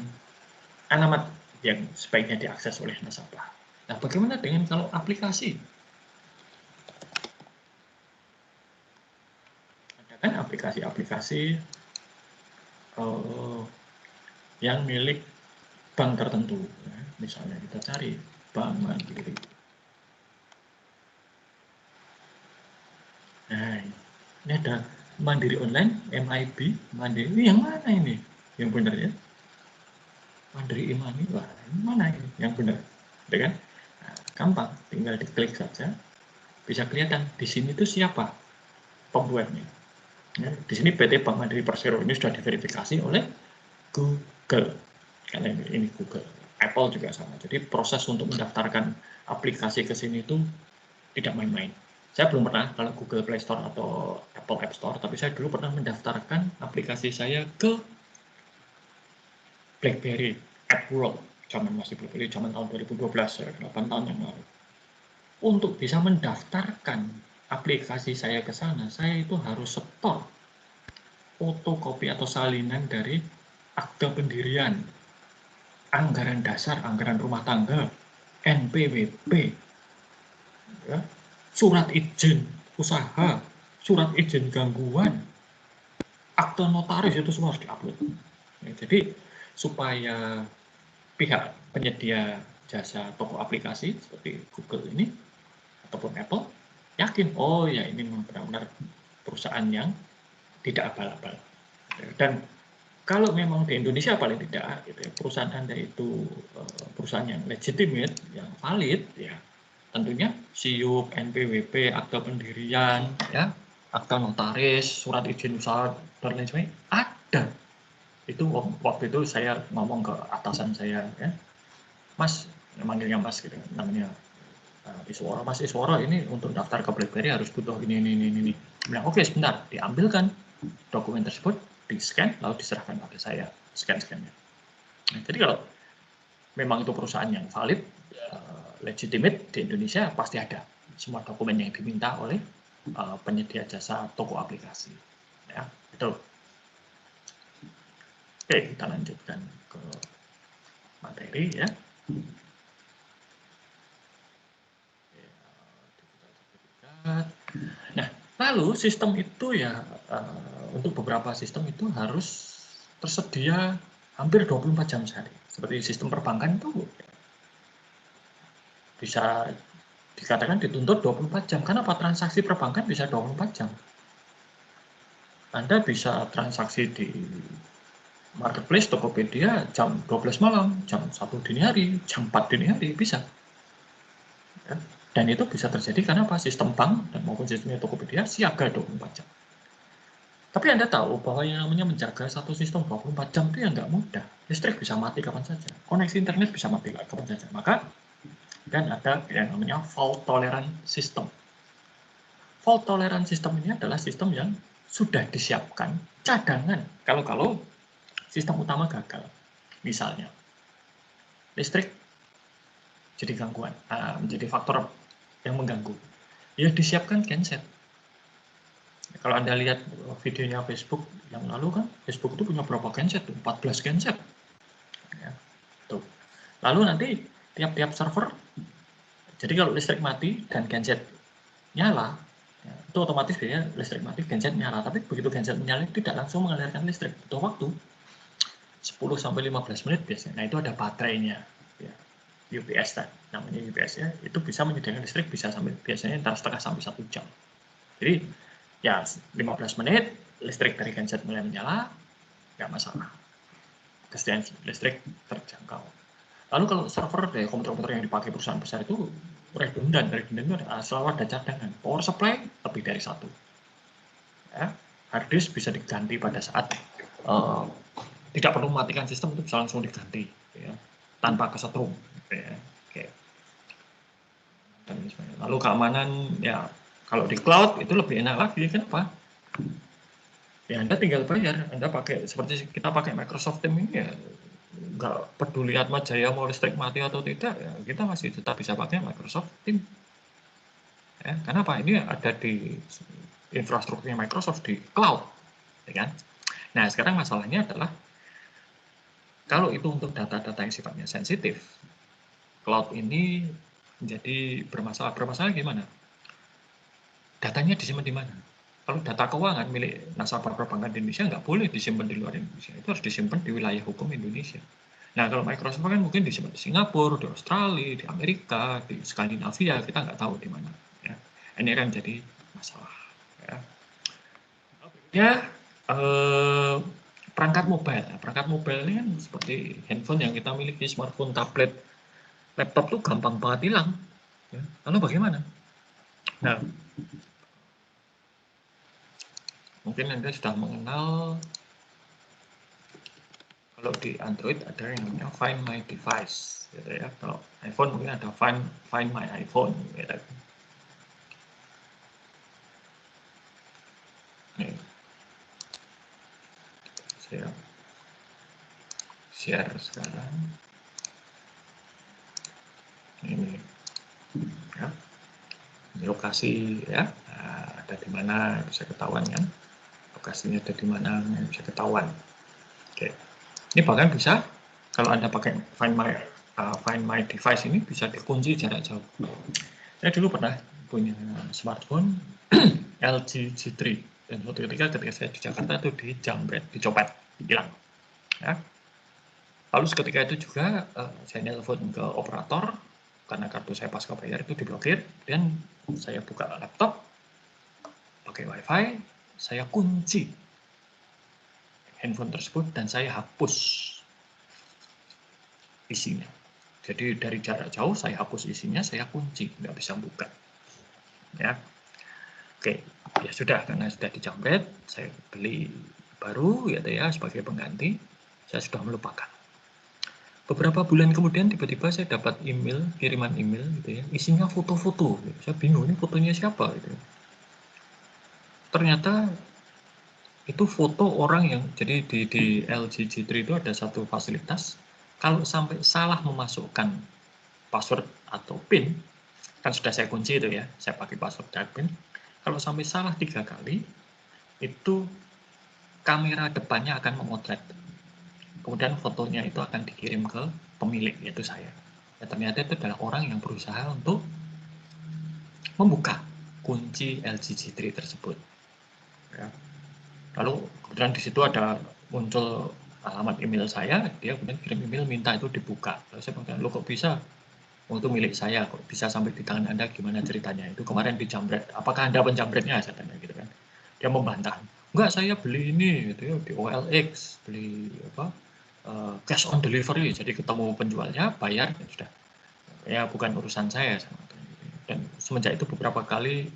S1: alamat yang sebaiknya diakses oleh nasabah. Nah, bagaimana dengan kalau aplikasi? Ada kan aplikasi-aplikasi yang milik bank tertentu. Ya. Misalnya kita cari Bank Mandiri. Nah, ini ada Mandiri Online, MIB, Mandiri. Ini yang mana ini? Yang benar ya? Mandiri Imani, wah ini mana ini? Yang benar. Ya kan? Nah, gampang, tinggal diklik saja. Bisa kelihatan di sini tuh siapa pembuatnya. Ya, di sini PT Bank Mandiri Persero ini sudah diverifikasi oleh Google. Karena ini Google. Apple juga sama. Jadi proses untuk mendaftarkan aplikasi ke sini itu tidak main-main. Saya belum pernah kalau Google Play Store atau Apple App Store, tapi saya dulu pernah mendaftarkan aplikasi saya ke BlackBerry App World. Zaman masih BlackBerry, zaman tahun 2012, 8 tahun yang lalu. Untuk bisa mendaftarkan aplikasi saya ke sana, saya itu harus setor fotokopi atau salinan dari akte pendirian, anggaran dasar, anggaran rumah tangga, NPWP, ya, surat izin usaha, surat izin gangguan, akte notaris itu semua harus diupload. Ya, jadi supaya pihak penyedia jasa toko aplikasi seperti Google ini ataupun Apple yakin, oh ya ini benar-benar perusahaan yang tidak abal-abal. Dan kalau memang di Indonesia paling tidak, gitu ya, perusahaan Anda itu perusahaan yang legitimate, yang valid, ya tentunya SIUP, NPWP, akte pendirian, ya, akte notaris, surat izin usaha dan lain sebagainya ada. Itu waktu itu saya ngomong ke atasan saya, ya, Mas, manggilnya Mas gitu, namanya Iswara, Mas Iswara ini untuk daftar ke BlackBerry harus butuh ini. Nah, oke, sebentar, diambilkan dokumen tersebut, di-scan, lalu diserahkan pada saya, scan-scannya. Nah, jadi kalau memang itu perusahaan yang valid, legitimate di Indonesia, pasti ada semua dokumen yang diminta oleh penyedia jasa toko aplikasi. Ya, itu. Oke, kita lanjutkan ke materi ya. Nah, lalu sistem itu ya untuk beberapa sistem itu harus tersedia hampir 24 jam sehari. Seperti sistem perbankan itu bisa dikatakan dituntut 24 jam. Kenapa? Transaksi perbankan bisa 24 jam. Anda bisa transaksi di marketplace Tokopedia jam 12 malam, jam 1 dini hari, jam 4 dini hari, bisa. Ya. Dan itu bisa terjadi karena apa? Sistem bank dan maupun sistemnya Tokopedia siaga 24 jam. Tapi Anda tahu bahwa yang namanya menjaga satu sistem 24 jam itu ya nggak mudah. Listrik bisa mati kapan saja. Koneksi internet bisa mati kapan saja. Maka dan ada yang namanya fault tolerant system. Fault tolerant system ini adalah sistem yang sudah disiapkan cadangan. Kalau sistem utama gagal, misalnya listrik jadi gangguan, menjadi faktor yang mengganggu. Ya disiapkan genset. Kalau Anda lihat videonya Facebook yang lalu kan, Facebook itu punya berapa genset? 14 genset. Ya, tuh. Lalu nanti tiap-tiap server, jadi kalau listrik mati dan genset nyala, ya, itu otomatis biasanya listrik mati, genset nyala. Tapi begitu genset menyala, tidak langsung mengalirkan listrik. Butuh waktu 10-15 menit biasanya. Nah itu ada baterainya. Ya. UPS tadi, namanya UPS ya, itu bisa menyediakan listrik bisa sampai biasanya antara setengah sampai 1 jam. Jadi ya 15 menit listrik dari genset mulai menyala, nggak masalah. Kesediaan listrik terjangkau. Lalu kalau server dari komputer-komputer yang dipakai perusahaan besar itu redundant itu selalu ada cadangan. Power supply lebih dari 1. Ya, hard disk bisa diganti pada saat tidak perlu mematikan sistem, itu bisa langsung diganti ya, tanpa kesetrum. Ya. Oke. Lalu keamanan ya kalau di cloud itu lebih enak lagi, kenapa? Ya Anda tinggal bayar, Anda pakai seperti kita pakai Microsoft Teams ini ya nggak peduli Atma Jaya mau listrik mati atau tidak, ya kita masih tetap bisa pakai Microsoft Teams. Ya, kenapa? Ini ada di infrastrukturnya Microsoft di cloud, ya kan? Nah sekarang masalahnya adalah kalau itu untuk data-data yang sifatnya sensitif, cloud ini menjadi bermasalah. Bermasalah gimana? Datanya disimpan di mana? Kalau data keuangan milik nasabah perbankan di Indonesia nggak boleh disimpan di luar Indonesia, itu harus disimpan di wilayah hukum Indonesia. Nah kalau Microsoft kan mungkin disimpan di Singapura, di Australia, di Amerika, di Skandinavia, kita nggak tahu di mana. Ya. Ini kan jadi masalah. Ya, perangkat mobile. Perangkat mobile ini kan seperti handphone yang kita miliki, smartphone, tablet, laptop tuh gampang banget hilang. Ya. Lalu bagaimana? Nah, mungkin Anda sudah mengenal, kalau di Android ada yang namanya Find My Device, gitu ya. Kalau iPhone mungkin ada Find My iPhone, gitu. Nih, saya share sekarang. Ini, ya. Ini lokasi ya, nah, ada di mana bisa ketahuan kan? Lokasinya ada di mana bisa ketahuan. Oke, ini bahkan bisa kalau Anda pakai Find My Device ini bisa dikunci jarak jauh. Saya dulu pernah punya smartphone LG G3 dan suatu ketika saya di Jakarta itu dijamret, dicopet, hilang. Ya. Lalu ketika itu juga saya nelpon ke operator karena kartu saya pasca bayar itu diblokir, dan saya buka laptop pakai WiFi, saya kunci handphone tersebut dan saya hapus isinya. Jadi dari jarak jauh saya hapus isinya, saya kunci, nggak bisa buka. Ya, oke, ya sudah karena sudah dijamret, saya beli baru ya sebagai pengganti, saya sudah melupakan. Beberapa bulan kemudian tiba-tiba saya dapat kiriman email gitu ya, isinya foto-foto. Saya bingung ini fotonya siapa gitu. Ternyata itu foto orang yang jadi di LG G3 itu ada satu fasilitas kalau sampai salah memasukkan password atau PIN, kan sudah saya kunci itu ya, saya pakai password dan PIN. Kalau sampai salah 3 kali, itu kamera depannya akan memotret. Kemudian fotonya itu akan dikirim ke pemilik, yaitu saya. Ya, ternyata itu adalah orang yang berusaha untuk membuka kunci LG G3 tersebut. Ya. Lalu kemudian di situ ada muncul alamat email saya, dia kemudian kirim email minta itu dibuka. Lalu saya bilang, lo kok bisa? Oh, itu milik saya, kok bisa sampai di tangan Anda, gimana ceritanya? Itu kemarin dijamret, apakah Anda penjamretnya? Saya tanya gitu kan. Dia membantah, enggak, saya beli ini gitu ya, di OLX, beli apa, cash on delivery, jadi ketemu penjualnya, bayar, dan sudah. Ya bukan urusan saya. Dan semenjak itu beberapa kali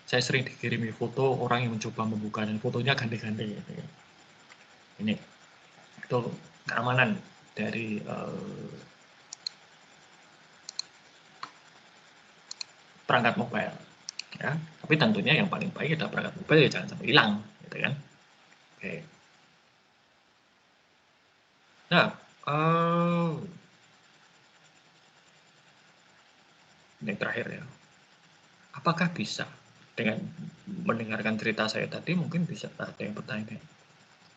S1: saya sering dikirimi foto orang yang mencoba membuka, dan fotonya ganti-ganti gitu ya. Ini itu keamanan dari perangkat mobile ya. Tapi tentunya yang paling baik adalah perangkat mobile ya jangan sampai hilang gitu kan. Oke. Nah, ini terakhir ya. Apakah bisa dengan mendengarkan cerita saya tadi mungkin bisa ada yang bertanya,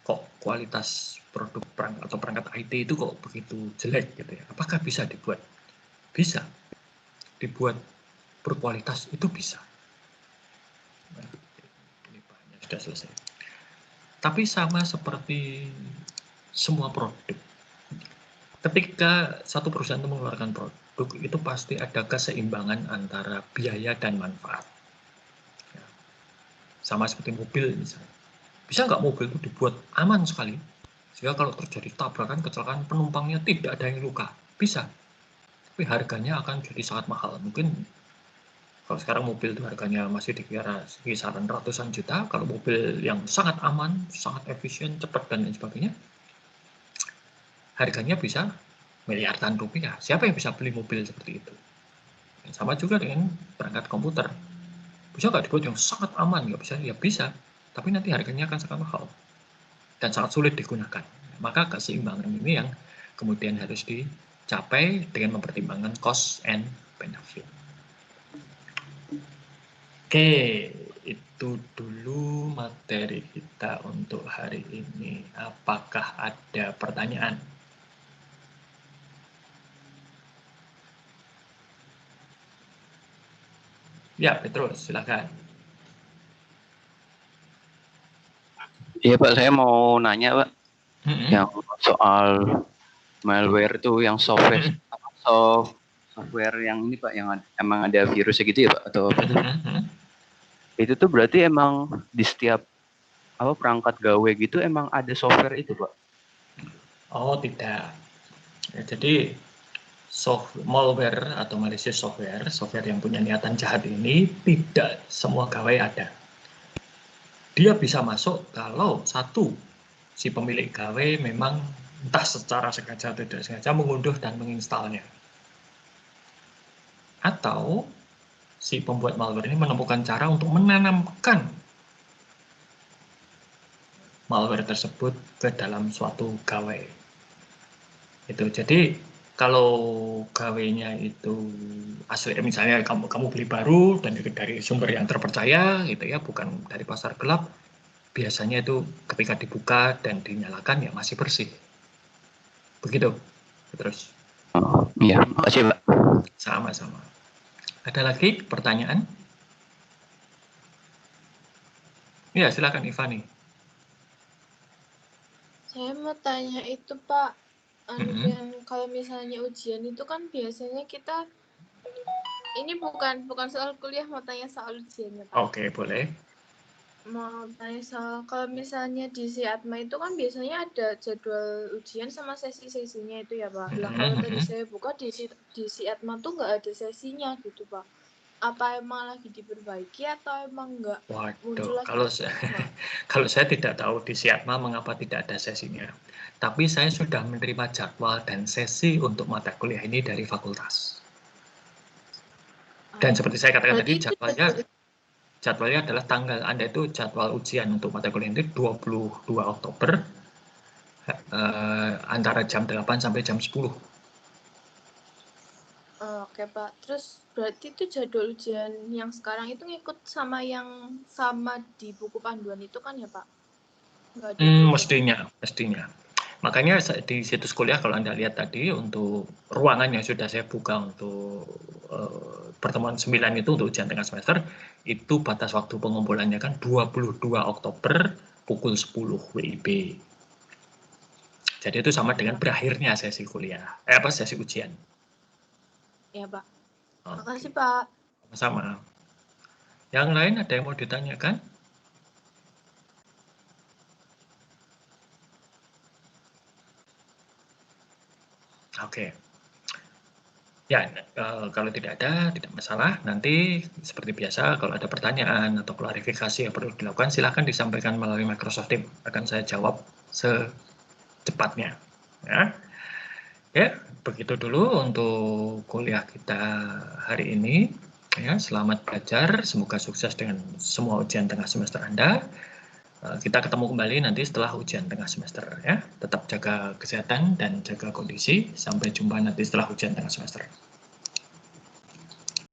S1: kok kualitas produk perangkat atau perangkat IT itu kok begitu jelek gitu ya? Apakah bisa dibuat? Bisa. Dibuat berkualitas itu bisa. Nah, ini bahannya sudah selesai. Tapi sama seperti semua produk, ketika satu perusahaan itu mengeluarkan produk, itu pasti ada keseimbangan antara biaya dan manfaat. Ya. Sama seperti mobil misalnya. Bisa nggak mobil itu dibuat aman sekali? Sehingga kalau terjadi tabrakan, kecelakaan, penumpangnya tidak ada yang luka. Bisa. Tapi harganya akan jadi sangat mahal. Mungkin kalau sekarang mobil itu harganya masih dikira kisaran ratusan juta. Kalau mobil yang sangat aman, sangat efisien, cepat, dan lain sebagainya, harganya bisa miliaran rupiah. Siapa yang bisa beli mobil seperti itu? Sama juga dengan perangkat komputer. Bisa nggak dibuat yang sangat aman? Nggak bisa, ya bisa. Tapi nanti harganya akan sangat mahal. Dan sangat sulit digunakan. Maka keseimbangan ini yang kemudian harus dicapai dengan mempertimbangkan cost and benefit. Oke, itu dulu materi kita untuk hari ini. Apakah ada pertanyaan? Ya, Petrus, silakan.
S5: Iya Pak, saya mau nanya Pak, yang soal malware itu, yang software yang ini Pak, yang emang ada virusnya gitu ya Pak, atau apa tuh? Itu tuh berarti emang di setiap perangkat gawe gitu emang ada software itu Pak?
S1: Oh tidak. Ya, jadi malware atau malicious software yang punya niatan jahat ini tidak semua gawe ada. Dia bisa masuk kalau satu, si pemilik gawe memang entah secara sengaja atau tidak sengaja mengunduh dan menginstalnya. Atau si pembuat malware ini menemukan cara untuk menanamkan malware tersebut ke dalam suatu gawe. Itu jadi kalau gawenya itu asli, misalnya kamu beli baru dan dari sumber yang terpercaya gitu ya, bukan dari pasar gelap, biasanya itu ketika dibuka dan dinyalakan ya masih bersih. Begitu. Terus.
S5: Oh, iya, makasih Pak.
S1: Sama-sama. Ada lagi pertanyaan? Ya, silakan Ivani.
S6: Saya mau tanya itu Pak, yang kalau misalnya ujian itu kan biasanya kita, ini bukan soal kuliah, mau tanya soal ujiannya Pak.
S1: Oke, boleh.
S6: Mau tanya soal, kalau misalnya di SIATMA itu kan biasanya ada jadwal ujian sama sesi-sesinya itu ya Pak. Lah kalau tadi saya buka di SIATMA tuh nggak ada sesinya gitu Pak. apa emang lagi diperbaiki atau emang enggak muncul
S1: Waduh,
S6: lagi
S1: kalau
S6: di
S1: saya,
S6: Siatma?
S1: kalau saya tidak tahu di Siatma mengapa tidak ada sesinya. Tapi saya sudah menerima jadwal dan sesi untuk mata kuliah ini dari fakultas. Dan seperti saya katakan
S6: Berarti
S1: tadi,
S6: itu jadwal
S1: jadwalnya adalah tanggal Anda itu jadwal ujian untuk mata kuliah itu 22 Oktober antara jam 8 sampai jam 10.
S6: Oke Pak, terus berarti itu jadwal ujian yang sekarang itu ngikut sama yang sama di buku panduan itu kan ya Pak? Nggak ada perubahan.
S1: Mestinya. Makanya di situs kuliah kalau Anda lihat tadi untuk ruangan yang sudah saya buka untuk pertemuan 9 itu untuk ujian tengah semester, itu batas waktu pengumpulannya kan 22 Oktober pukul 10 WIB. Jadi itu sama dengan berakhirnya sesi kuliah, sesi ujian.
S6: Ya Pak.
S1: Oke.
S6: Makasih Pak.
S1: Sama. Yang lain ada yang mau ditanyakan? Oke. Ya, kalau tidak ada, tidak masalah. Nanti seperti biasa, kalau ada pertanyaan atau klarifikasi yang perlu dilakukan, silahkan disampaikan melalui Microsoft Teams. Akan saya jawab secepatnya. Ya, begitu dulu untuk kuliah kita hari ini. Ya, selamat belajar. Semoga sukses dengan semua ujian tengah semester Anda. Kita ketemu kembali nanti setelah ujian tengah semester. Ya, tetap jaga kesehatan dan jaga kondisi. Sampai jumpa nanti setelah ujian tengah semester.